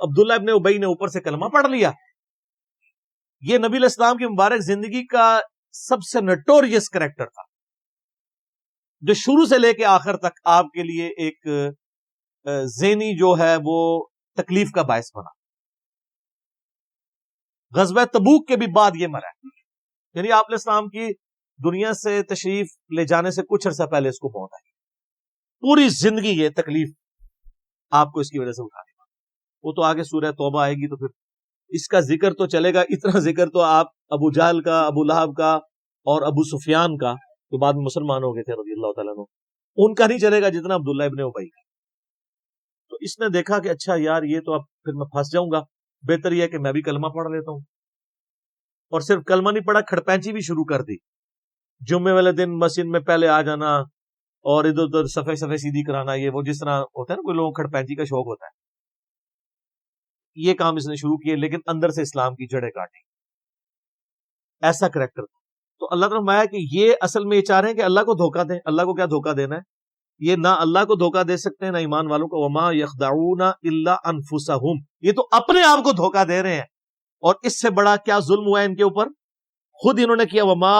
A: عبداللہ ابن ابی نے اوپر سے کلمہ پڑھ لیا. یہ نبی علیہ السلام کی مبارک زندگی کا سب سے نٹوریس کریکٹر تھا، جو شروع سے لے کے آخر تک آپ کے لیے ایک ذہنی جو ہے وہ تکلیف کا باعث بنا. غزوہ تبوک کے بھی بعد یہ مرا ہے، یعنی آپ علیہ السلام کی دنیا سے تشریف لے جانے سے کچھ عرصہ پہلے اس کو موت آئی. پوری زندگی یہ تکلیف آپ کو اس کی وجہ سے اٹھانی. وہ تو آگے سورہ توبہ آئے گی تو پھر اس کا ذکر تو چلے گا. اتنا ذکر تو آپ ابو جہل کا، ابو لہب کا اور ابو سفیان کا، جو بعد میں مسلمان ہو گئے تھے رضی اللہ تعالیٰ عنہ، ان کا نہیں چلے گا جتنا عبداللہ ابن ابی کا. تو اس نے دیکھا کہ اچھا یار یہ تو اب پھر میں پھنس جاؤں گا، بہتر یہ ہے کہ میں بھی کلمہ پڑھ لیتا ہوں. اور صرف کلمہ نہیں پڑھا، کھڑپینچی بھی شروع کر دی. جمعے والے دن مسجد میں پہلے آ جانا اور ادھر ادھر صفحے سیدھی کرانا، یہ وہ جس طرح ہوتا ہے نا کوئی لوگوں کو کھڑپینچی کا شوق ہوتا ہے، یہ کام اس نے شروع کیے، لیکن اندر سے اسلام کی جڑیں کاٹی. ایسا کریکٹر تھا. تو اللہ تعالیٰ نے فرمایا کہ یہ اصل میں یہ چاہ رہے ہیں کہ اللہ کو دھوکہ دیں. اللہ کو کیا دھوکہ دینا ہے؟ یہ نہ اللہ کو دھوکہ دے سکتے ہیں نہ ایمان والوں کو. وما یخدعون الا انفسہم، یہ تو اپنے آپ کو دھوکہ دے رہے ہیں. اور اس سے بڑا کیا ظلم ہوا ہے ان کے اوپر؟ خود انہوں نے کیا. وما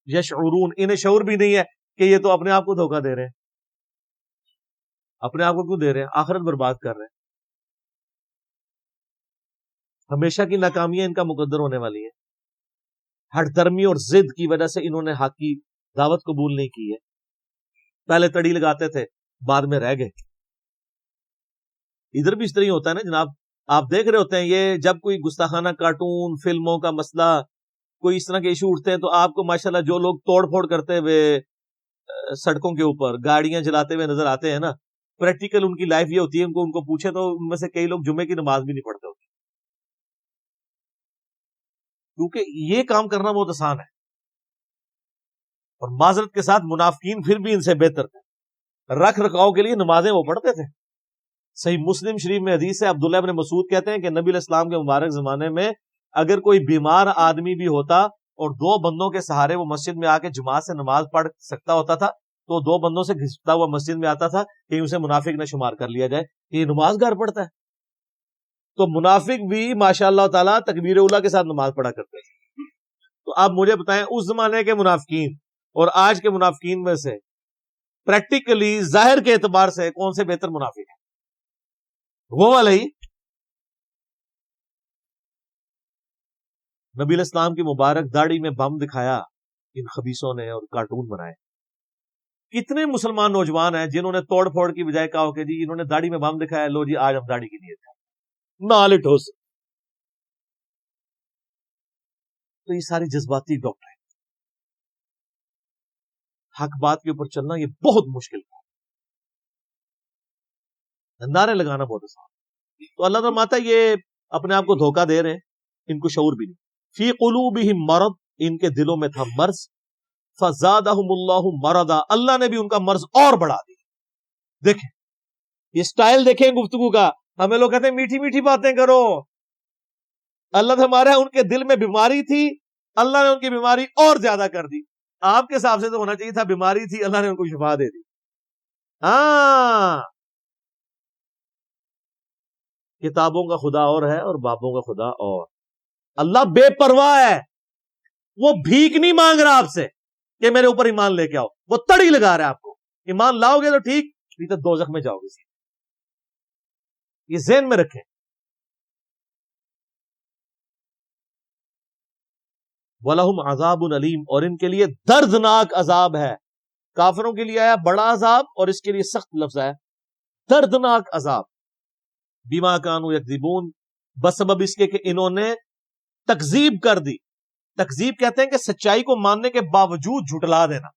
A: یشعرون، انہیں شعور بھی نہیں ہے کہ یہ تو اپنے آپ کو دھوکہ دے رہے ہیں. اپنے آپ کو کیوں دے رہے ہیں؟ آخرت برباد کر رہے ہیں. ہمیشہ کی ناکامیاں ان کا مقدر ہونے والی ہیں. ہٹ درمی اور ضد کی وجہ سے انہوں نے حق کی دعوت قبول نہیں کی ہے. پہلے تڑی لگاتے تھے، بعد میں رہ گئے. ادھر بھی اس طرح ہی ہوتا ہے نا جناب. آپ دیکھ رہے ہوتے ہیں یہ جب کوئی گستاخانہ کارٹون فلموں کا مسئلہ، کوئی اس طرح کے ایشو اٹھتے ہیں، تو آپ کو ماشاءاللہ جو لوگ توڑ پھوڑ کرتے ہوئے سڑکوں کے اوپر گاڑیاں جلاتے ہوئے نظر آتے ہیں نا، پریکٹیکل ان کی لائف یہ ہوتی ہے. ان کو پوچھے تو ان میں سے کئی لوگ جمعے کی نماز بھی نہیں پڑھتے ہوتے، کیونکہ یہ کام کرنا بہت آسان ہے. اور معذرت کے ساتھ منافقین پھر بھی ان سے بہتر تھے. رکھ رکھاؤ کے لیے نمازیں وہ پڑھتے تھے. صحیح مسلم شریف میں حدیث ہے، عبداللہ ابن مسعود کہتے ہیں کہ نبی علیہ السلام کے مبارک زمانے میں اگر کوئی بیمار آدمی بھی ہوتا اور دو بندوں کے سہارے وہ مسجد میں آ کے جماعت سے نماز پڑھ سکتا ہوتا تھا، تو دو بندوں سے گھستا ہوا مسجد میں آتا تھا کہ اسے منافق نہ شمار کر لیا جائے کہ یہ نماز گھر پڑھتا ہے. تو منافق بھی ماشاء اللہ تعالیٰ تکبیر اولیٰ کے ساتھ نماز پڑھا کرتے ہیں. تو آپ مجھے بتائیں اس زمانے کے منافقین اور آج کے منافقین میں سے پریکٹیکلی ظاہر کے اعتبار سے کون سے بہتر منافق ہیں؟ وہ والے ہی. نبی علیہ السلام کی مبارک داڑھی میں بم دکھایا ان خبیثوں نے اور کارٹون بنائے. کتنے مسلمان نوجوان ہیں جنہوں نے توڑ پھوڑ کی بجائے کہا کہ جی انہوں نے داڑھی میں بم دکھایا، لو جی آج ہم داڑھی کی نیت کریں، نال ٹھوس. تو یہ ساری جذباتی ڈاکٹر، حق بات کے اوپر چلنا یہ بہت مشکل ہے. نعرے لگانا بہت آسان. تو اللہ تعالیٰ ماتا یہ اپنے آپ کو دھوکہ دے رہے ہیں، ان کو شعور بھی نہیں. فی قلوبہم مرض، ان کے دلوں میں تھا مرض. فزادہم اللہ مرضا، اللہ نے بھی ان کا مرض اور بڑھا دیا. دیکھیں یہ سٹائل دیکھیں گفتگو کا. ہمیں لوگ کہتے ہیں میٹھی میٹھی باتیں کرو. اللہ تو ہمارے ان کے دل میں بیماری تھی، اللہ نے ان کی بیماری اور زیادہ کر دی. آپ کے حساب سے تو ہونا چاہیے تھا بیماری تھی، اللہ نے ان کو شفا دے دی. ہاں، کتابوں کا خدا اور ہے اور بابوں کا خدا اور. اللہ بے پرواہ ہے، وہ بھیک نہیں مانگ رہا آپ سے کہ میرے اوپر ایمان لے کے آؤ. وہ تڑی لگا رہا ہے آپ کو. ایمان لاؤ گے تو ٹھیک، نہیں تو دوزخ میں جاؤ گے. یہ ذہن میں رکھیں. وَلَهُمْ عَذَابٌ عَلِيمٌ، اور ان کے لیے دردناک عذاب ہے. کافروں کے لیے آیا بڑا عذاب اور اس کے لیے سخت لفظ ہے دردناک عذاب. بما کانوا یکذبون، بسبب اس کے کہ انہوں نے تکذیب کر دی. تکذیب کہتے ہیں کہ سچائی کو ماننے کے باوجود جھٹلا دینا.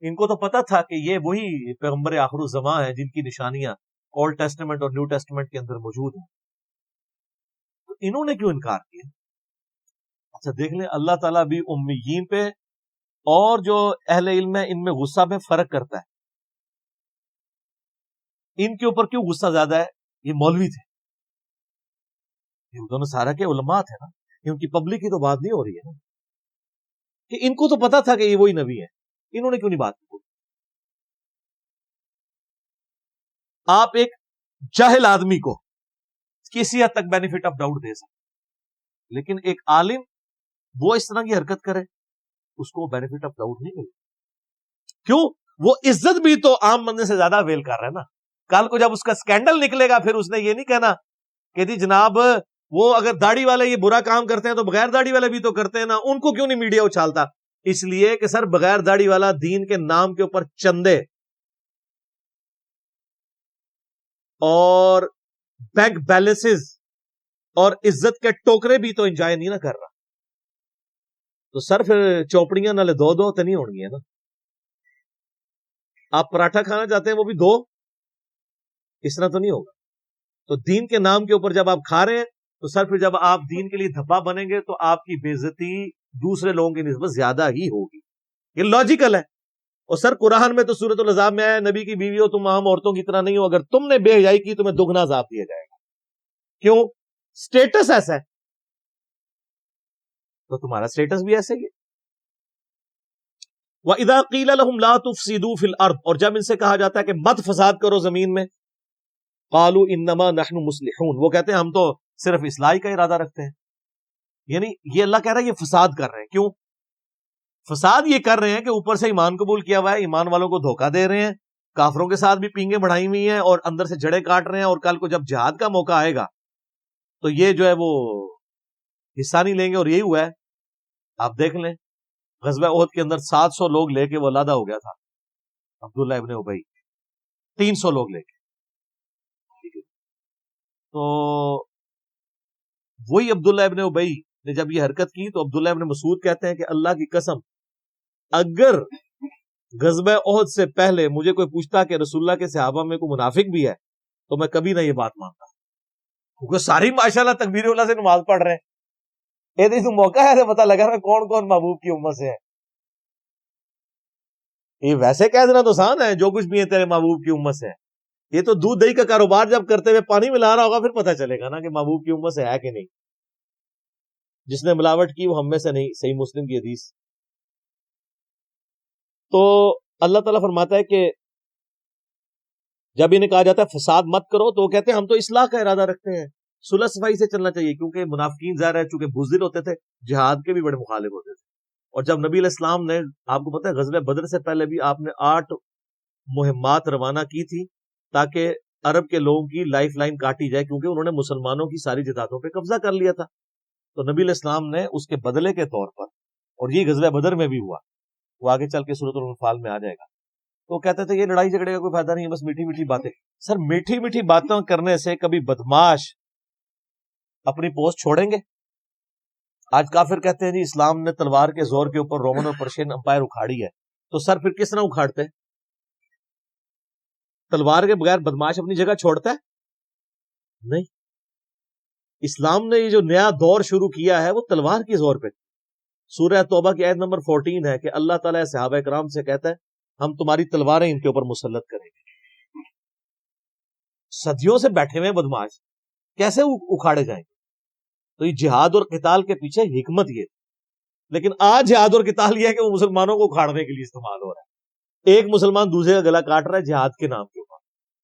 A: ان کو تو پتا تھا کہ یہ وہی پیغمبر آخر الزمان ہیں جن کی نشانیاں اولڈ ٹیسٹمنٹ اور نیو ٹیسٹمنٹ کے اندر موجود ہیں. تو انہوں نے کیوں انکار کیا؟ اچھا دیکھ لیں، اللہ تعالیٰ بھی امیین پہ اور جو اہل علم ہے ان میں غصہ میں فرق کرتا ہے. ان کے اوپر کیوں غصہ زیادہ ہے؟ یہ مولوی تھے، یہ دونوں سارا کے علماء تھے نا، ان کی پبلک کی تو بات نہیں ہو رہی ہے نا، کہ ان کو تو پتا تھا کہ یہ وہی نبی ہے. انہوں نے کیوں نہیں بات کی؟ آپ ایک جاہل آدمی کو کسی حد تک بینیفٹ آف ڈاؤٹ دے سکتا، لیکن ایک عالم وہ اس طرح کی حرکت کرے اس کو بینیفٹ آف ڈاؤٹ نہیں ملے. کیوں؟ وہ عزت بھی تو عام بندے سے زیادہ ویل کر رہا ہے نا. کل کو جب اس کا سکینڈل نکلے گا پھر اس نے یہ نہیں کہنا کہ جی جناب وہ اگر داڑھی والے یہ برا کام کرتے ہیں تو بغیر داڑھی والے بھی تو کرتے ہیں نا، ان کو کیوں نہیں میڈیا اچھالتا؟ اس لیے کہ سر بغیر داڑھی والا دین کے نام کے اوپر چندے اور بینک بیلنسز اور عزت کے ٹوکرے بھی تو انجوائے نہیں نہ کر رہا. تو سر پھر چوپڑیاں نالے دو تو نہیں ہونگی ہے نا. آپ پراٹھا کھانا چاہتے ہیں وہ بھی دو، اس طرح تو نہیں ہوگا. تو دین کے نام کے اوپر جب آپ کھا رہے ہیں تو سر پھر جب آپ دین کے لیے دھبا بنیں گے تو آپ کی بے عزتی دوسرے لوگوں کی نسبت زیادہ ہی ہوگی. یہ لاجیکل ہے. اور سر قرآن میں تو سورۃ الاحزاب میں ہے نبی کی بیوی ہو تم عام عورتوں کی طرح نہیں ہو، اگر تم نے بے حیائی کی تمہیں دگنا عذاب دیا جائے گا. کیوں؟ سٹیٹس ایسا ہے تو تمہارا سٹیٹس بھی ایسے ہی ہے. وَإِذَا قِيلَ لَهُمْ لَا تُفْسِدُوا فِي الْأَرْضِ، اور جب ان سے کہا جاتا ہے کہ مت فساد کرو زمین میں، قَالُوا إِنَّمَا نَحْنُ مُصْلِحُونَ، وہ کہتے ہیں ہم تو صرف اصلاح کا ارادہ رکھتے ہیں. یعنی یہ اللہ کہہ رہا ہے یہ فساد کر رہے ہیں. کیوں فساد یہ کر رہے ہیں؟ کہ اوپر سے ایمان قبول کیا ہوا ہے، ایمان والوں کو دھوکہ دے رہے ہیں، کافروں کے ساتھ بھی پینگیں بڑھائی ہوئی ہیں اور اندر سے جڑے کاٹ رہے ہیں، اور کل کو جب جہاد کا موقع آئے گا تو یہ جو ہے وہ حصہ نہیں لیں گے. اور یہی ہوا ہے، آپ دیکھ لیں غزوہ احد کے اندر 700 لوگ لے کے وہ علیحدہ ہو گیا تھا عبداللہ ابن ابی، 300 لوگ لے کے. تو وہی عبداللہ ابن ابی نے جب یہ حرکت کی تو عبداللہ ابن مسعود کہتے ہیں کہ اللہ کی قسم اگر غزوہ احد سے پہلے مجھے کوئی پوچھتا کہ رسول اللہ کے صحابہ میں کوئی منافق بھی ہے تو میں کبھی نہ یہ بات مانتا، کیونکہ ساری ماشاءاللہ تکبیر اللہ سے نماز پڑھ رہے ہیں. یہ تو موقع ہے پتہ لگا رہا کون کون محبوب کی امت سے ہے. یہ ویسے کہہ دینا تو آسان ہے جو کچھ بھی ہے تیرے محبوب کی امت سے ہے. یہ تو دودھ دہی کا کاروبار جب کرتے ہوئے پانی ملا رہا ہوگا پھر پتہ چلے گا نا کہ محبوب کی امت سے ہے کہ نہیں. جس نے ملاوٹ کی وہ ہم میں سے نہیں. صحیح مسلم کی حدیث. تو اللہ تعالیٰ فرماتا ہے کہ جب انہیں کہا جاتا ہے فساد مت کرو تو وہ کہتے ہیں ہم تو اصلاح کا ارادہ رکھتے ہیں، صلح صفائی سے چلنا چاہیے. کیونکہ منافقین ظاہر ہے چونکہ بزدل ہوتے تھے، جہاد کے بھی بڑے مخالف ہوتے تھے. اور جب نبی علیہ السلام نے، آپ کو پتہ ہے غزوہ بدر سے پہلے بھی آپ نے 8 مہمات روانہ کی تھی تاکہ عرب کے لوگوں کی لائف لائن کاٹی جائے، کیونکہ انہوں نے مسلمانوں کی ساری جائیدادوں پہ قبضہ کر لیا تھا. تو نبی علیہ السلام نے اس کے بدلے کے طور پر، اور یہ غزوہ بدر میں بھی ہوا، وہ آگے چل کے سورۃ الانفال میں آ جائے گا، تو کہتے تھے یہ لڑائی جھگڑے کا کوئی فائدہ نہیں ہے، بس میٹھی میٹھی باتیں. سر میٹھی میٹھی باتیں کرنے سے کبھی بدماش اپنی پوسٹ چھوڑیں گے؟ آج کافر کہتے ہیں جی اسلام نے تلوار کے زور کے اوپر رومن اور پرشین امپائر اکھاڑی ہے. تو سر پھر کس طرح اکھاڑتے؟ تلوار کے بغیر بدماش اپنی جگہ چھوڑتا ہے؟ نہیں. اسلام نے یہ جو نیا دور شروع کیا ہے وہ تلوار کے زور پہ. سورہ توبہ کی آیت نمبر 14 ہے کہ اللہ تعالیٰ صحابہ کرام سے کہتا ہے ہم تمہاری تلواریں ان کے اوپر مسلط کریں گے. صدیوں سے بیٹھے ہوئے بدماش کیسے اکھاڑے جائیں گے؟ تو یہ جہاد اور قتال کے پیچھے حکمت یہ. لیکن آج جہاد اور قتال یہ ہے کہ وہ مسلمانوں کو اکھاڑنے کے لیے استعمال ہو رہا ہے. ایک مسلمان دوسرے کا گلا کاٹ رہا ہے جہاد کے نام کے اوپر.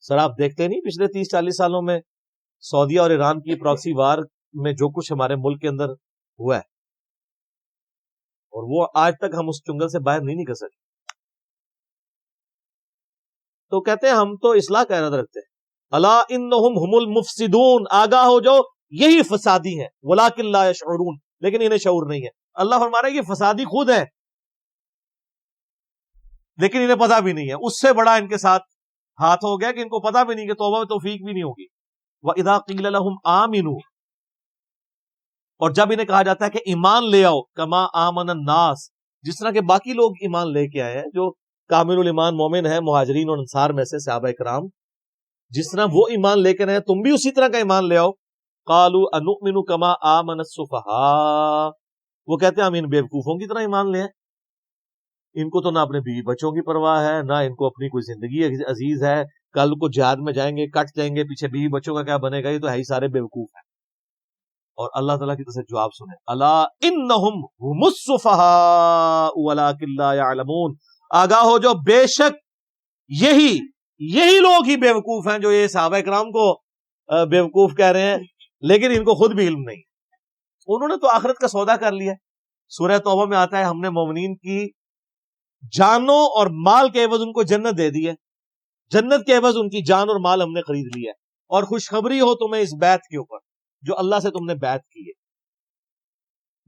A: سر آپ دیکھتے نہیں پچھلے 30-40 سالوں میں سعودیہ اور ایران کی پراکسی وار میں جو کچھ ہمارے ملک کے اندر ہوا ہے، اور وہ آج تک ہم اس چنگل سے باہر نہیں نکل سکے. تو کہتے ہیں ہم تو اصلاح کا ارادہ رکھتے ہیں. الا انہم هم المفسدون، آگاہ ہو جو یہی فسادی ہیں، ولکن لا یشعرون، لیکن انہیں شعور نہیں ہے. اللہ فرما رہا ہے یہ فسادی خود ہے لیکن انہیں پتہ بھی نہیں ہے. اس سے بڑا ان کے ساتھ ہاتھ ہو گیا کہ ان کو پتہ بھی نہیں کہ توبہ میں توفیق بھی نہیں ہوگی. وَإِذَا قِيلَ لَهُمْ آمِنُوا، اور جب انہیں کہا جاتا ہے کہ ایمان لے آؤ، کما آمن الناس، جس طرح کے باقی لوگ ایمان لے کے آئے ہیں جو کامل الایمان مومن ہیں مہاجرین اور انصار میں سے صحابہ کرام، جس طرح وہ ایمان لے کر آئے تم بھی اسی طرح کا ایمان لے آؤ. قالوا انؤمن کما آمن السفہاء، وہ کہتے ہیں ہم ان بیوقوفوں کی طرح ایمان لے آئے. ان کو تو نہ اپنے بیوی بچوں کی پرواہ ہے، نہ ان کو اپنی کوئی زندگی عزیز ہے. کل کو جہاد میں جائیں گے کٹ جائیں گے، پیچھے بیوی بچوں کا کیا بنے گا؟ یہ تو ہے ہی سارے بیوقوف ہیں. اور اللہ تعالیٰ کی طرف سے جواب سنیں، الا انہم هم السفہاء ولکن لا یعلمون، آگاہ ہو جو بے شک یہی یہی لوگ ہی بیوقوف ہیں جو یہ صحابہ کرام کو بیوقوف کہہ رہے ہیں، لیکن ان کو خود بھی علم نہیں۔ انہوں نے تو آخرت کا سودا کر لیا۔ سورہ توبہ میں آتا ہے ہم نے مومنین کی جانوں اور مال کے عوض ان کو جنت دے دی ہے، جنت کے عوض ان کی جان اور مال ہم نے خرید لیا ہے، اور خوشخبری ہو تمہیں اس بیعت کے اوپر جو اللہ سے تم نے بیعت کی ہے۔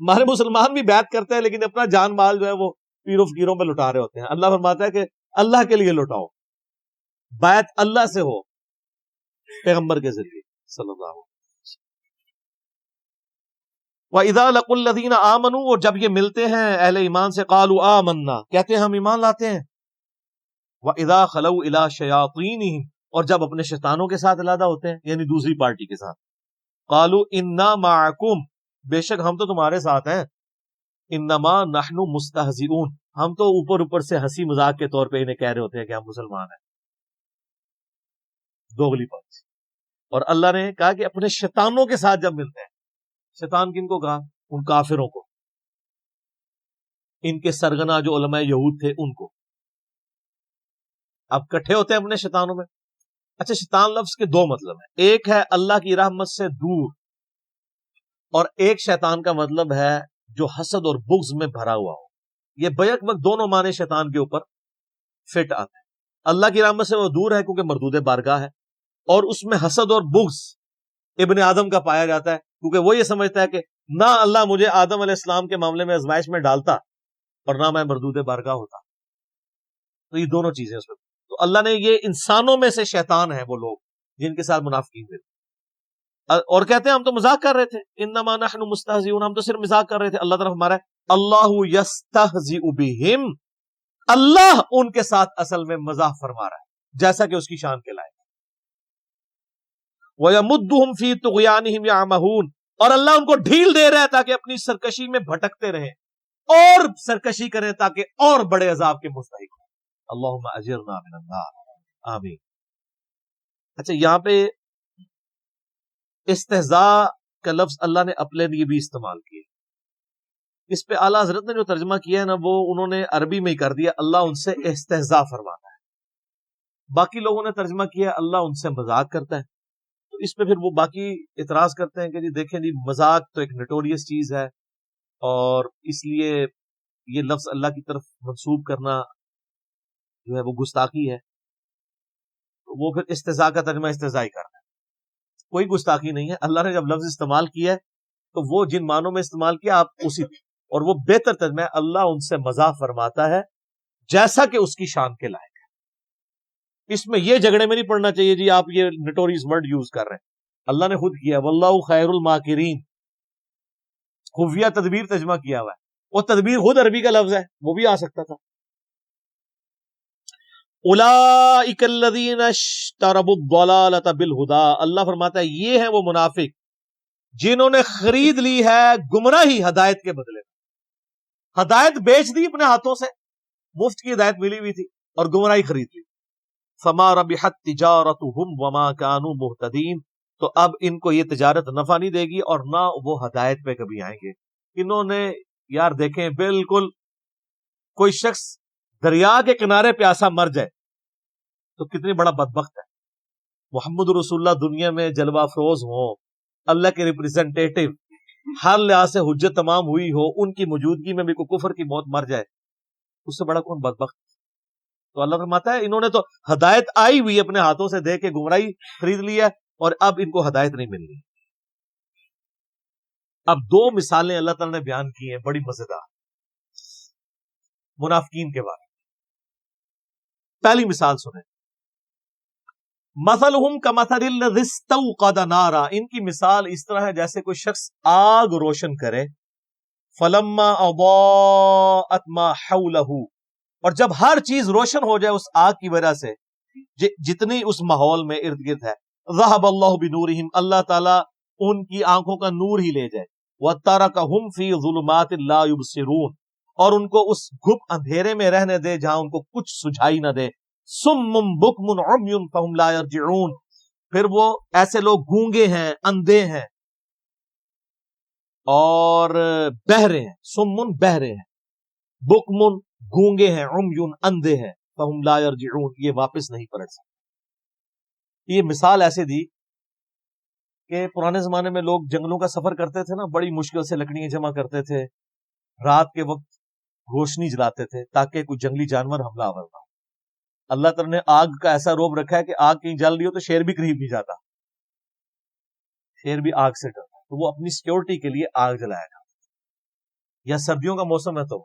A: ہمارے مسلمان بھی بیعت کرتے ہیں لیکن اپنا جان مال جو ہے وہ پیروں فقیروں پہ لٹا رہے ہوتے ہیں۔ اللہ فرماتا ہے کہ اللہ کے لیے لٹاؤ، بیعت اللہ سے ہو پیغمبر کے ذریعے صلی اللہ علیہ وسلم۔ وَإِذَا لَقُوا الَّذِينَ آمَنُوا، اور جب یہ ملتے ہیں اہل ایمان سے، قَالُوا آمَنَّا، کہتے ہیں ہم ایمان لاتے ہیں۔ وَإِذَا خَلَوْا إِلَىٰ شَيَاطِينِهِمْ، اور جب اپنے شیطانوں کے ساتھ علیحدہ ہوتے ہیں یعنی دوسری پارٹی کے ساتھ، قَالُوا إِنَّا مَعَكُمْ، بے شک ہم تو تمہارے ساتھ ہیں، إِنَّمَا نَحْنُ مُسْتَهْزِئُونَ، ہم تو اوپر سے ہنسی مذاق کے طور پہ انہیں کہہ رہے ہوتے ہیں کہ ہم مسلمان ہیں۔ دوغلی بات۔ اور اللہ نے کہا کہ اپنے شیطانوں کے ساتھ جب ملتے ہیں، شیطان کن کو کہا؟ ان کافروں کو، ان کے سرغنہ جو علماء یہود تھے ان کو۔ اب کٹھے ہوتے ہیں اپنے شیطانوں میں۔ اچھا، شیطان لفظ کے دو مطلب ہیں، ایک ہے اللہ کی رحمت سے دور، اور ایک شیطان کا مطلب ہے جو حسد اور بغض میں بھرا ہوا ہو۔ یہ بیک وقت دونوں معنی شیطان کے اوپر فٹ آتے ہیں۔ اللہ کی رحمت سے وہ دور ہے کیونکہ مردود بارگاہ ہے، اور اس میں حسد اور بغض ابن آدم کا پایا جاتا ہے کیونکہ وہ یہ سمجھتا ہے کہ نہ اللہ مجھے آدم علیہ السلام کے معاملے میں آزمائش میں ڈالتا اور نہ میں مردود بارگاہ ہوتا۔ تو یہ دونوں چیزیں اس میں، تو اللہ نے یہ انسانوں میں سے شیطان ہیں وہ لوگ جن کے ساتھ منافقین تھے، اور کہتے ہیں ہم تو مذاق کر رہے تھے، انما نحن مستہزئون، ہم تو صرف مذاق کر رہے تھے۔ اللہ طرف ہمارا اللہ یستہزئ بہم، اللہ ان کے ساتھ اصل میں مزاح فرما رہا ہے جیسا کہ اس کی شان کے لائق۔ وَيَمُدُّهُمْ فِي طُغْيَانِهِمْ يَعْمَهُونَ، اور اللہ ان کو ڈھیل دے رہا ہے تاکہ اپنی سرکشی میں بھٹکتے رہیں اور سرکشی کریں تاکہ اور بڑے عذاب کے مستحق ہوں۔ اللہم اجرنا من النار، آمین۔ اچھا، یہاں پہ استہزاء کا لفظ اللہ نے اپنے لیے بھی استعمال کیا، اس پہ اعلیٰ حضرت نے جو ترجمہ کیا ہے نا وہ انہوں نے عربی میں ہی کر دیا، اللہ ان سے استہزاء فرماتا ہے۔ باقی لوگوں نے ترجمہ کیا اللہ ان سے مذاق کرتا ہے، تو اس پہ پھر وہ باقی اعتراض کرتے ہیں کہ جی دیکھیں جی مذاق تو ایک نٹوریس چیز ہے، اور اس لیے یہ لفظ اللہ کی طرف منسوب کرنا جو ہے وہ گستاخی ہے، تو وہ پھر استہزاء کا ترجمہ استہزاء ہی کرنا ہے۔ کوئی گستاخی نہیں ہے، اللہ نے جب لفظ استعمال کیا ہے تو وہ جن معنوں میں استعمال کیا آپ اسی، اور وہ بہتر ترجمہ ہے اللہ ان سے مزاح فرماتا ہے جیسا کہ اس کی شان کے لائق ہے۔ اس میں یہ جھگڑے میں نہیں پڑنا چاہیے جی آپ یہ نٹوریس ورڈ یوز کر رہے ہیں، اللہ نے خود کیا واللہ خیر الماکرین، خفیہ تدبیر ترجمہ کیا ہوا ہے، وہ تدبیر خود عربی کا لفظ ہے، وہ بھی آ سکتا تھا۔ اولئک الذین اشتروا الضلالۃ بالہدی، اللہ فرماتا ہے یہ ہیں وہ منافق جنہوں نے خرید لی ہے گمراہی ہدایت کے بدلے میں، ہدایت بیچ دی اپنے ہاتھوں سے، مفت کی ہدایت ملی ہوئی تھی اور گمراہی خرید لی۔ فما ربحت تجارتهم وما كانوا مهتدین، تو اب ان کو یہ تجارت نفع نہیں دے گی اور نہ وہ ہدایت پہ کبھی آئیں گے۔ انہوں نے یار دیکھیں بالکل کوئی شخص دریا کے کنارے پیاسا مر جائے تو کتنی بڑا بدبخت ہے۔ محمد رسول اللہ دنیا میں جلوہ افروز ہوں، اللہ کے ریپریزنٹیٹو، ہر لحاظ سے حجت تمام ہوئی ہو، ان کی موجودگی میں بھی کوئی کفر کی موت مر جائے، اس سے بڑا کون بدبخت؟ تو اللہ فرماتا ہے انہوں نے تو ہدایت آئی ہوئی اپنے ہاتھوں سے دے کے گمراہی خرید لی ہے اور اب ان کو ہدایت نہیں مل رہی۔ اب دو مثالیں اللہ تعالیٰ نے بیان کی ہیں بڑی مزیدار منافقین کے بارے میں۔ پہلی مثال سنیں، مثلہم کمثل الذی استوقد نارا، ان کی مثال اس طرح ہے جیسے کوئی شخص آگ روشن کرے، فلما اضاءت ما حولہ، اور جب ہر چیز روشن ہو جائے اس آگ کی وجہ سے جتنی اس ماحول میں ارد گرد ہے، ذہب اللہ بنورہم، اللہ تعالیٰ ان کی آنکھوں کا نور ہی لے جائے، وترکہم فی ظلمات لا یبصرون، اور ان کو اس گھپ اندھیرے میں رہنے دے جہاں ان کو کچھ سجھائی نہ دے، صم بکم عمی فہم لا یرجعون، پھر وہ ایسے لوگ گونگے ہیں، اندھے ہیں اور بہرے ہیں، سمن بہرے ہیں، بکمن گونگے ہیں، عمی اندھے ہیں، فہم لا یرجعون یہ واپس نہیں پلٹ سکتے۔ یہ مثال ایسے دی کہ پرانے زمانے میں لوگ جنگلوں کا سفر کرتے تھے نا، بڑی مشکل سے لکڑیاں جمع کرتے تھے، رات کے وقت روشنی جلاتے تھے تاکہ کوئی جنگلی جانور حملہ آور نہ ہو۔ اللہ تعالیٰ نے آگ کا ایسا روب رکھا ہے کہ آگ کہیں جل رہی ہو تو شیر بھی قریب نہیں جاتا، شیر بھی آگ سے ڈرتا، تو وہ اپنی سیکورٹی کے لیے آگ جلایا گا۔ یا سردیوں کا موسم ہے تو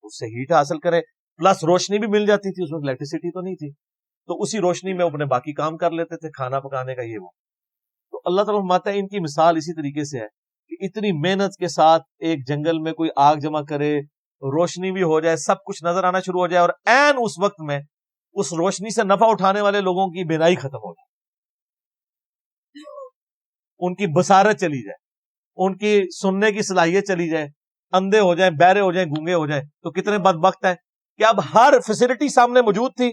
A: اس سے ہیٹ حاصل کرے، پلس روشنی بھی مل جاتی تھی، اس وقت الیکٹریسٹی تو نہیں تھی، تو اسی روشنی میں اپنے باقی کام کر لیتے تھے، کھانا پکانے کا یہ وہ۔ تو اللہ تعالیٰ فرماتا ہے ان کی مثال اسی طریقے سے ہے کہ اتنی محنت کے ساتھ ایک جنگل میں کوئی آگ جمع کرے، روشنی بھی ہو جائے، سب کچھ نظر آنا شروع ہو جائے، اور عین اس وقت میں اس روشنی سے نفع اٹھانے والے لوگوں کی بینائی ختم ہو جائے، ان کی بصارت چلی جائے، ان کی سننے کی صلاحیت چلی جائے، اندھے ہو جائیں، بہرے ہو جائیں، گونگے ہو جائیں، تو کتنے بدبخت ہیں کہ اب ہر فیسلٹی سامنے موجود تھی،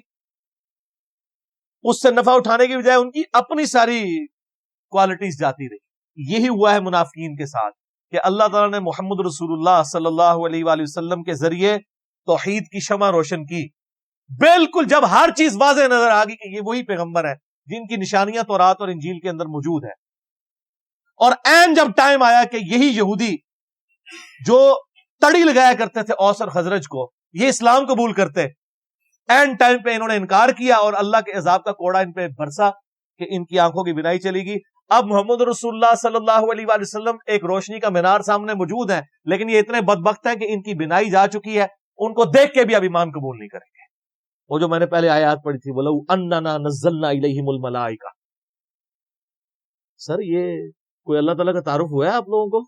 A: اس سے نفع اٹھانے کی بجائے ان کی اپنی ساری کوالٹیز جاتی رہی۔ یہی ہوا ہے منافقین کے ساتھ کہ اللہ تعالیٰ نے محمد رسول اللہ صلی اللہ علیہ وآلہ وسلم کے ذریعے توحید کی شمع روشن کی، بالکل جب ہر چیز واضح نظر آ گئی کہ یہ وہی پیغمبر ہے جن کی نشانیاں تورات اور انجیل کے اندر موجود ہے، اور عین جب ٹائم آیا کہ یہی یہودی جو تڑی لگایا کرتے تھے اوس اور خزرج کو، یہ اسلام قبول کرتے، عین ٹائم پہ انہوں نے انکار کیا اور اللہ کے عذاب کا کوڑا ان پہ برسا کہ ان کی آنکھوں کی بینائی چلی گئی۔ اب محمد رسول اللہ صلی اللہ علیہ وآلہ وسلم ایک روشنی کا مینار سامنے موجود ہے، لیکن یہ اتنے بدبخت ہیں کہ ان کی بینائی جا چکی ہے، ان کو دیکھ کے بھی اب ایمان قبول نہیں کریں گے۔ وہ جو میں نے پہلے آیات پڑھی تھی، وَلَوْ أَنَّنَا نَزَّلْنَا إِلَيْهِمُ الْمَلَائِكَةَ، سر یہ کوئی اللہ تعالیٰ کا تعارف ہوا ہے آپ لوگوں کو؟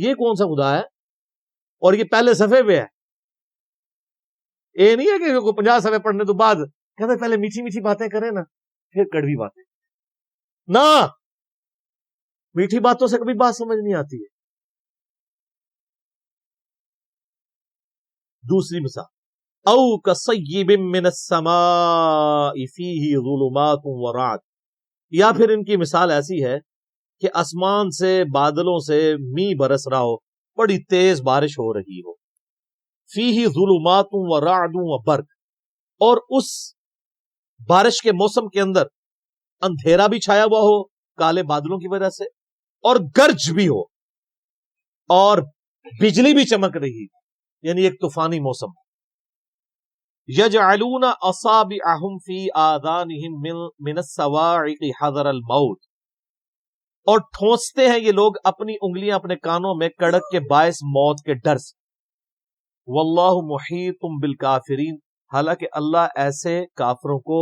A: یہ کون سا خدا ہے؟ اور یہ پہلے صفحے پہ ہے، یہ نہیں ہے کہ 50 صفحے پڑھنے تو بعد کہتے پہلے میٹھی میٹھی باتیں کریں نا پھر کڑوی باتیں، نہ میٹھی باتوں سے کبھی بات سمجھ نہیں آتی ہے۔ دوسری مثال، او کصیب من السماء فیہ ظلمات ورعد، یا پھر ان کی مثال ایسی ہے کہ آسمان سے بادلوں سے می برس رہا ہو، بڑی تیز بارش ہو رہی ہو، فیہ ظلمات ورعد وبرق، اور اس بارش کے موسم کے اندر اندھیرا بھی چھایا ہوا ہو کالے بادلوں کی وجہ سے، اور گرج بھی ہو، اور بجلی بھی چمک رہی ہو، یعنی ایک طوفانی موسم۔ یجعلون اصابعهم فی آذانهم من الصواعق حذر الموت، اور ٹھونستے ہیں یہ لوگ اپنی انگلیاں اپنے کانوں میں کڑک کے باعث موت کے ڈر سے۔ واللہ محیط بالکافرین، حالانکہ اللہ ایسے کافروں کو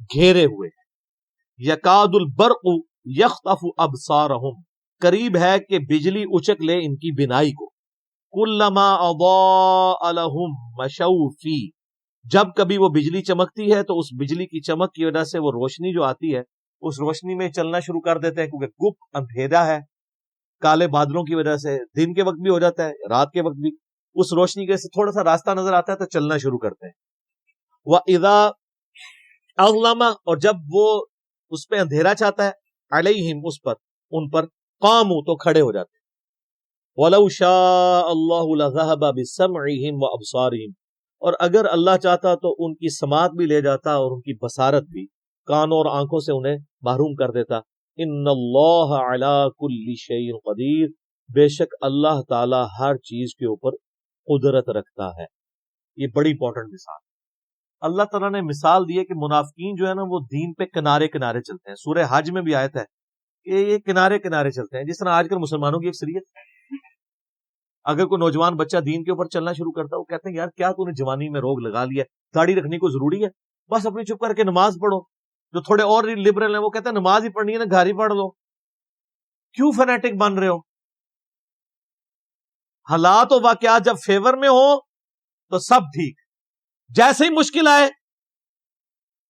A: گھیرے ہوئے ہیں۔ یکاد البرق یخطف ابصارهم، قریب ہے کہ بجلی اچک لے ان کی بینائی کو۔ کلما اضاء لهم مشوا فیہ، جب کبھی وہ بجلی چمکتی ہے تو اس بجلی کی چمک کی وجہ سے وہ روشنی جو آتی ہے اس روشنی میں چلنا شروع کر دیتے ہیں، کیونکہ گپ اندھیرا ہے کالے بادلوں کی وجہ سے، دن کے وقت بھی ہو جاتا ہے رات کے وقت بھی، اس روشنی کے سے تھوڑا سا راستہ نظر آتا ہے تو چلنا شروع کرتے ہیں۔ وَإِذَا أَظْلَمَ، اور جب وہ اس پہ اندھیرا چاہتا ہے، علیہم، اس پر، ان پر، قاموا، تو کھڑے ہو جاتے ہیں۔ وَلَوْ شَاءَ اللَّهُ لَذَهَبَ بِسَمْعِهِمْ وَأَبْصَارِهِمْ، اور اگر اللہ چاہتا تو ان کی سماعت بھی لے جاتا اور ان کی بصارت بھی، کانوں اور آنکھوں سے انہیں محروم کر دیتا۔ ان اللہ علی کل شیء قدیر، بے شک اللہ تعالی ہر چیز کے اوپر قدرت رکھتا ہے۔ یہ بڑی امپورٹنٹ مثال، اللہ تعالیٰ نے مثال دی ہے کہ منافقین جو ہے نا وہ دین پہ کنارے کنارے چلتے ہیں۔ سورہ حج میں بھی آیت ہے کہ یہ کنارے کنارے چلتے ہیں، جس طرح آج کل مسلمانوں کی اکثریت، اگر کوئی نوجوان بچہ دین کے اوپر چلنا شروع کرتا ہے وہ کہتے ہیں یار کیا تو نے جوانی میں روگ لگا لیا، داڑھی رکھنی کو ضروری ہے، بس اپنی چپ کر کے نماز پڑھو۔ جو تھوڑے اور لبرل ہیں وہ کہتے ہیں نماز ہی پڑھنی ہے نا گھر ہی پڑھ لو، کیوں فنیٹک بن رہے ہو؟ حالات و واقعات جب فیور میں ہو تو سب ٹھیک، جیسے ہی مشکل آئے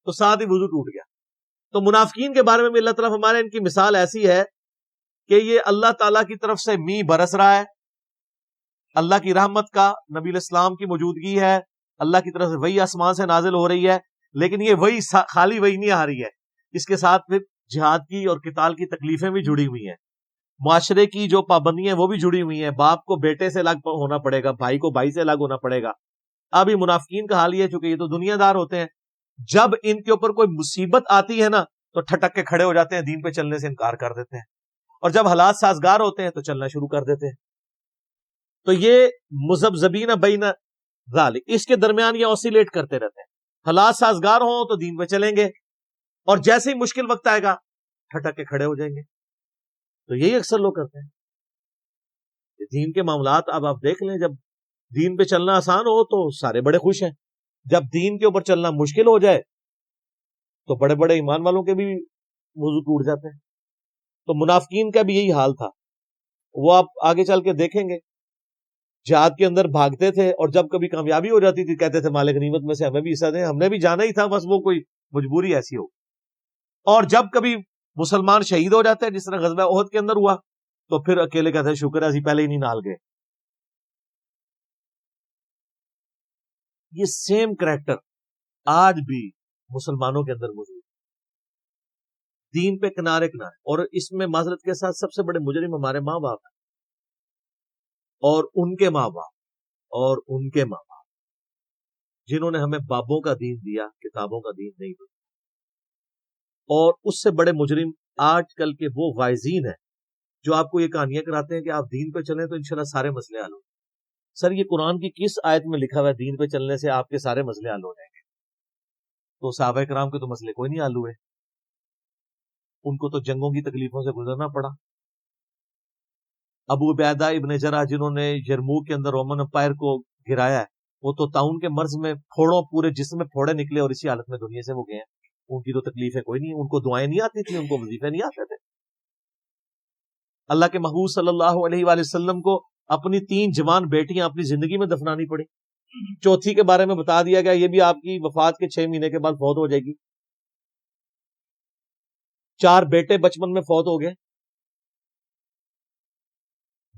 A: تو ساتھ ہی وضو ٹوٹ گیا۔ تو منافقین کے بارے میں بھی اللہ تعالیٰ ہمارے ان کی مثال ایسی ہے کہ یہ اللہ تعالیٰ کی طرف سے می برس رہا ہے، اللہ کی رحمت کا، نبی الاسلام کی موجودگی ہے، اللہ کی طرف سے وحی آسمان سے نازل ہو رہی ہے، لیکن یہ وحی خالی وحی نہیں آ رہی ہے، اس کے ساتھ پھر جہاد کی اور قتال کی تکلیفیں بھی جڑی ہوئی ہیں، معاشرے کی جو پابندیاں وہ بھی جڑی ہوئی ہیں، باپ کو بیٹے سے الگ ہونا پڑے گا، بھائی کو بھائی سے الگ ہونا پڑے گا۔ اب یہ منافقین کا حال یہ ہے چونکہ یہ تو دنیا دار ہوتے ہیں، جب ان کے اوپر کوئی مصیبت آتی ہے نا تو ٹھٹک کے کھڑے ہو جاتے ہیں، دین پہ چلنے سے انکار کر دیتے ہیں، اور جب حالات سازگار ہوتے ہیں تو چلنا شروع کر دیتے ہیں. تو یہ مذبذبین بین ذالک، اس کے درمیان یہ اوسیلیٹ کرتے رہتے ہیں. حالات سازگار ہوں تو دین پہ چلیں گے، اور جیسے ہی مشکل وقت آئے گا ٹھٹک کے کھڑے ہو جائیں گے. تو یہی اکثر لوگ کرتے ہیں. دین کے معاملات اب آپ دیکھ لیں، جب دین پہ چلنا آسان ہو تو سارے بڑے خوش ہیں، جب دین کے اوپر چلنا مشکل ہو جائے تو بڑے بڑے ایمان والوں کے بھی وضو ٹوٹ جاتے ہیں. تو منافقین کا بھی یہی حال تھا. وہ آپ آگے چل کے دیکھیں گے، جہاد کے اندر بھاگتے تھے، اور جب کبھی کامیابی ہو جاتی تھی کہتے تھے مال غنیمت میں سے ہمیں بھی حصہ دیں، ہم نے بھی جانا ہی تھا، بس وہ کوئی مجبوری ایسی ہو. اور جب کبھی مسلمان شہید ہو جاتے ہیں، جس طرح غزوہ احد کے اندر ہوا، تو پھر اکیلے کہتے ہیں شکر ہے اسی پہلے ہی نہیں نال گئے. یہ سیم کریکٹر آج بھی مسلمانوں کے اندر موجود ہے، دین پہ کنارے کنارے. اور اس میں معذرت کے ساتھ سب سے بڑے مجرم ہمارے ماں باپ ہیں، اور ان کے ماں باپ، اور ان کے ماں باپ، جنہوں نے ہمیں بابوں کا دین دیا، کتابوں کا دین نہیں دیا. اور اس سے بڑے مجرم آج کل کے وہ واعظین ہیں جو آپ کو یہ کہانیاں کراتے ہیں کہ آپ دین پہ چلیں تو انشاءاللہ سارے مسئلے حل ہوں. سر یہ قرآن کی کس آیت میں لکھا ہوا ہے دین پہ چلنے سے آپ کے سارے مسئلے حل ہو جائیں گے؟ تو صحابہ کرام کے تو مسئلے کوئی نہیں حل ہوئے، ان کو تو جنگوں کی تکلیفوں سے گزرنا پڑا. ابو عبیدہ ابن جرح جنہوں نے یرموک کے اندر رومن امپائر کو گرایا ہے، وہ تو طاعون کے مرض میں پھوڑوں پورے جسم میں پھوڑے نکلے اور اسی حالت میں دنیا سے وہ گئے ہیں. ان کی تو تکلیفیں کوئی نہیں، ان کو دعائیں نہیں آتی تھیں، ان کو وظیفے نہیں آتے تھے. اللہ کے محبوب صلی اللہ علیہ وآلہ وسلم کو اپنی 3 جوان بیٹیاں اپنی زندگی میں دفنانی پڑی. چوتھی کے بارے میں بتا دیا گیا یہ بھی آپ کی وفات کے 6 مہینے کے بعد فوت ہو جائے گی. 4 بیٹے بچپن میں فوت ہو گئے،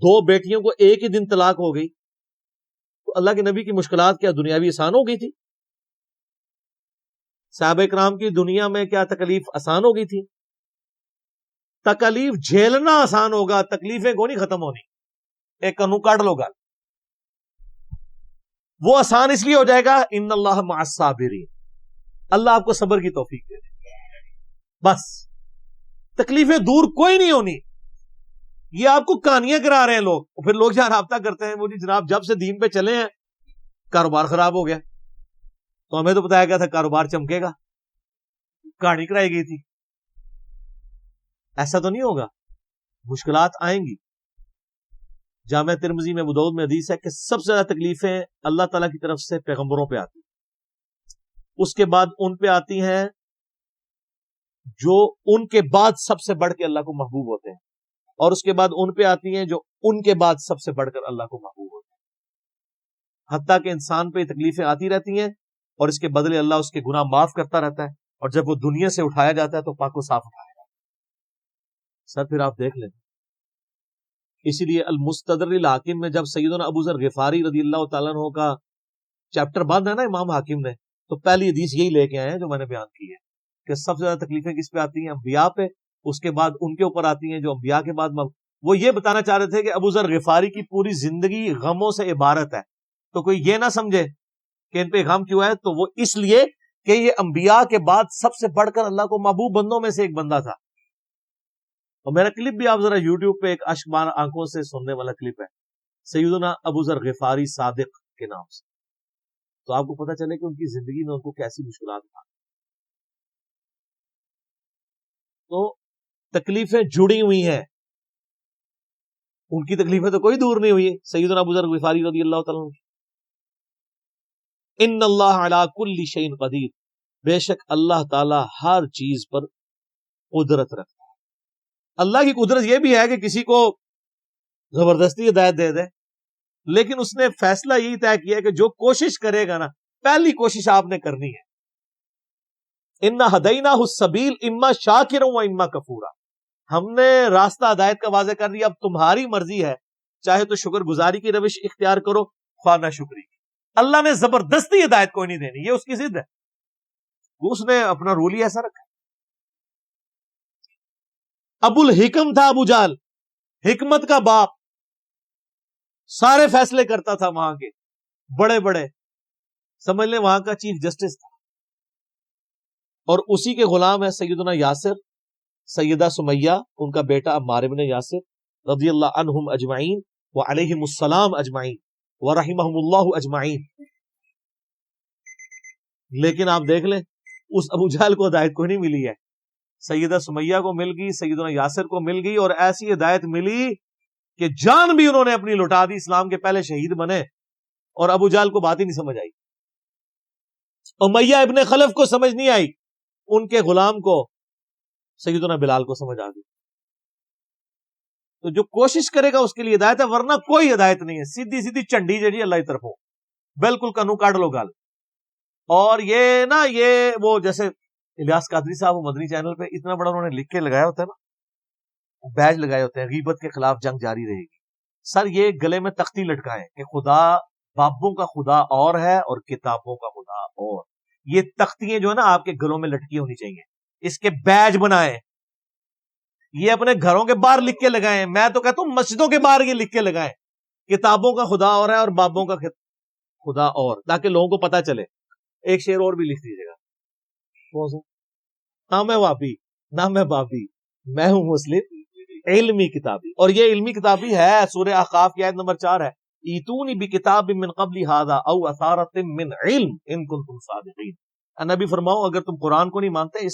A: 2 بیٹیوں کو ایک ہی دن طلاق ہو گئی. تو اللہ کے نبی کی مشکلات کیا دنیاوی آسان ہو گئی تھی؟ صحابہ کرام کی دنیا میں کیا تکلیف آسان ہو گئی تھی؟ تکلیف جھیلنا آسان ہوگا، تکلیفیں کو نہیں ختم ہونی. ایک کنو کاٹ لو گا، وہ آسان اس لیے ہو جائے گا ان اللہ مع الصابرین، اللہ آپ کو صبر کی توفیق دے دے. بس تکلیفیں دور کوئی نہیں ہونی. یہ آپ کو کہانیاں کرا رہے ہیں لوگ، پھر لوگ جہاں رابطہ کرتے ہیں وہ جی جناب جب سے دین پہ چلے ہیں کاروبار خراب ہو گیا. تو ہمیں تو بتایا گیا تھا کاروبار چمکے گا، کہانی کرائی گئی تھی. ایسا تو نہیں ہوگا، مشکلات آئیں گی. جامع ترمذی میں ابو داؤد میں حدیث ہے کہ سب سے زیادہ تکلیفیں اللہ تعالیٰ کی طرف سے پیغمبروں پہ آتی، اس کے بعد ان پہ آتی ہیں جو ان کے بعد سب سے بڑھ کے اللہ کو محبوب ہوتے ہیں، اور اس کے بعد ان پہ آتی ہیں جو ان کے بعد سب سے بڑھ کر اللہ کو محبوب ہوتے ہیں. حتیٰ کہ انسان پہ تکلیفیں آتی رہتی ہیں اور اس کے بدلے اللہ اس کے گناہ معاف کرتا رہتا ہے، اور جب وہ دنیا سے اٹھایا جاتا ہے تو پاک و صاف اٹھایا جاتا ہے. سر پھر آپ دیکھ لیں، اسی لیے المستدرک الحاکم میں جب سیدنا ابو ذر غفاری رضی اللہ تعالیٰ عنہ کا چیپٹر بند ہے نا امام حاکم نے، تو پہلی حدیث یہی لے کے آئے ہیں جو میں نے بیان کی ہے کہ سب سے زیادہ تکلیفیں کس پہ آتی ہیں؟ انبیاء پہ، اس کے بعد ان کے اوپر آتی ہیں جو انبیاء کے بعد وہ یہ بتانا چاہ رہے تھے کہ ابو ذر غفاری کی پوری زندگی غموں سے عبارت ہے. تو کوئی یہ نہ سمجھے کہ ان پہ غم کیوں ہے، تو وہ اس لیے کہ یہ انبیاء کے بعد سب سے بڑھ کر اللہ کو محبوب بندوں میں سے ایک بندہ تھا. اور میرا کلپ بھی آپ ذرا یوٹیوب پہ ایک اشکبار آنکھوں سے سننے والا کلپ ہے سیدنا ابو ذر غفاری صادق کے نام سے، تو آپ کو پتہ چلے کہ ان کی زندگی میں ان کو کیسی مشکلات تھا. تو تکلیفیں جڑی ہوئی ہیں، ان کی تکلیفیں تو کوئی دور نہیں ہوئی. سیدنا ابو ذر غفاری رضی اللہ تعالیٰ عنہ، ان اللہ علی کل شیء قدیر، بے شک اللہ تعالی ہر چیز پر قدرت رکھتا ہے. اللہ کی قدرت یہ بھی ہے کہ کسی کو زبردستی ہدایت دے دے، لیکن اس نے فیصلہ یہی طے کیا کہ جو کوشش کرے گا نا، پہلی کوشش آپ نے کرنی ہے. انا ہدیناہ السبیل اما شاکرا و اما کفورا، ہم نے راستہ ہدایت کا واضح کر دیا، اب تمہاری مرضی ہے، چاہے تو شکر گزاری کی روش اختیار کرو، خواہ نہ شکری. اللہ نے زبردستی ہدایت کوئی نہیں دینی، یہ اس کی ضد ہے، اس نے اپنا رول ہی ایسا رکھا. ابو الحکم تھا ابو جہل، حکمت کا باپ، سارے فیصلے کرتا تھا وہاں کے بڑے بڑے، سمجھ لیں وہاں کا چیف جسٹس تھا. اور اسی کے غلام ہے سیدنا یاسر، سیدہ سمیہ، ان کا بیٹا عمار بن یاسر رضی اللہ عنہم اجمعین وعلیہم السلام اجمعین ورحمہم اللہ اجمعین۔ لیکن آپ دیکھ لیں اس ابو جہل کو ہدایت کوئی نہیں ملی ہے، سیدہ سمیہ کو مل گئی، سیدنا یاسر کو مل گئی، اور ایسی ہدایت ملی کہ جان بھی انہوں نے اپنی لٹا دی، اسلام کے پہلے شہید بنے، اور ابو جہل کو بات ہی نہیں سمجھ آئی، امیہ ابن خلف کو سمجھ نہیں آئی، ان کے غلام کو سیدنا بلال کو سمجھ آ گئی۔ تو جو کوشش کرے گا اس کے لیے ہدایت ہے، ورنہ کوئی ہدایت نہیں ہے، سیدھی سیدھی چنڈی جی اللہ کی طرفوں، بالکل کنو کاٹ لو گل۔ اور یہ نا یہ وہ جیسے الیاس قادری صاحب وہ مدنی چینل پہ اتنا بڑا انہوں نے لکھ کے لگایا ہوتا ہے نا، بیج لگائے ہوتے ہیں غیبت کے خلاف جنگ جاری رہے گی، سر یہ گلے میں تختی لٹکائیں کہ خدا بابوں کا خدا اور ہے اور کتابوں کا خدا اور، یہ تختیاں جو ہے نا آپ کے گھروں میں لٹکی ہونی چاہیے، اس کے بیج بنائیں، یہ اپنے گھروں کے باہر لکھ کے لگائیں، میں تو کہتا ہوں مسجدوں کے باہر یہ لکھ کے لگائیں، کتابوں کا خدا اور ہے اور بابوں کا خدا اور، تاکہ لوگوں کو پتا چلے۔ ایک شعر اور بھی لکھ دیجیے گا، نہ میں وابی نہ میں بابی، میں ہوں مسلم علمی کتابی، اور یہ علمی کتابی ہے، سورہ احقاف کی آیت نمبر 4 ہے، ایتونی بکتاب من قبل ھذا او اثارۃ من علم ان کنتم صادقین۔ نبی فرماؤ اگر تم قرآن کو نہیں مانتے،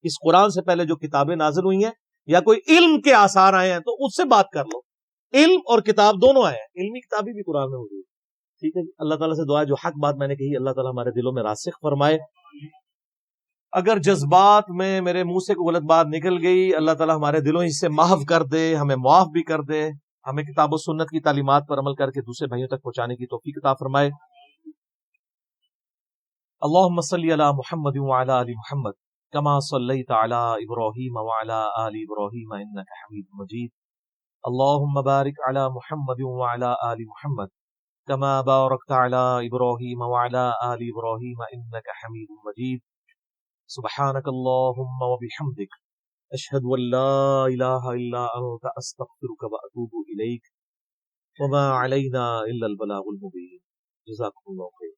A: اس قرآن سے پہلے جو کتابیں نازل ہوئی ہیں یا کوئی علم کے آثار آئے ہیں تو اس سے بات کر لو، علم اور کتاب دونوں آئے ہیں، علمی کتابی بھی قرآن میں موجود ہے۔ ٹھیک ہے جی، اللہ تعالیٰ سے دعا ہے جو حق بات میں نے کہی اللہ تعالیٰ ہمارے دلوں میں راسخ فرمائے، اگر جذبات میں میرے منہ سے کوئی غلط بات نکل گئی اللہ تعالیٰ ہمارے دلوں سے محو کر دے، ہمیں معاف بھی کر دے، ہمیں کتاب و سنت کی تعلیمات پر عمل کر کے دوسرے بھائیوں تک پہنچانے کی توفیق عطا فرمائے۔ اللہم صلی علی محمد وعلی آل محمد کما صلیت علی ابراہیم وعلی آل ابراہیم انک حمید مجید، اللہم بارک علی محمد وعلی آل محمد کما بارکت علی ابراہیم وعلی آل ابراہیم انک حمید مجید، سبحانک اللہم وبحمدک اشہد ان لا الہ الا انت استغفرک واتوب الیک وما علینا الا البلاغ المبین۔ جزاکم اللہ خیر۔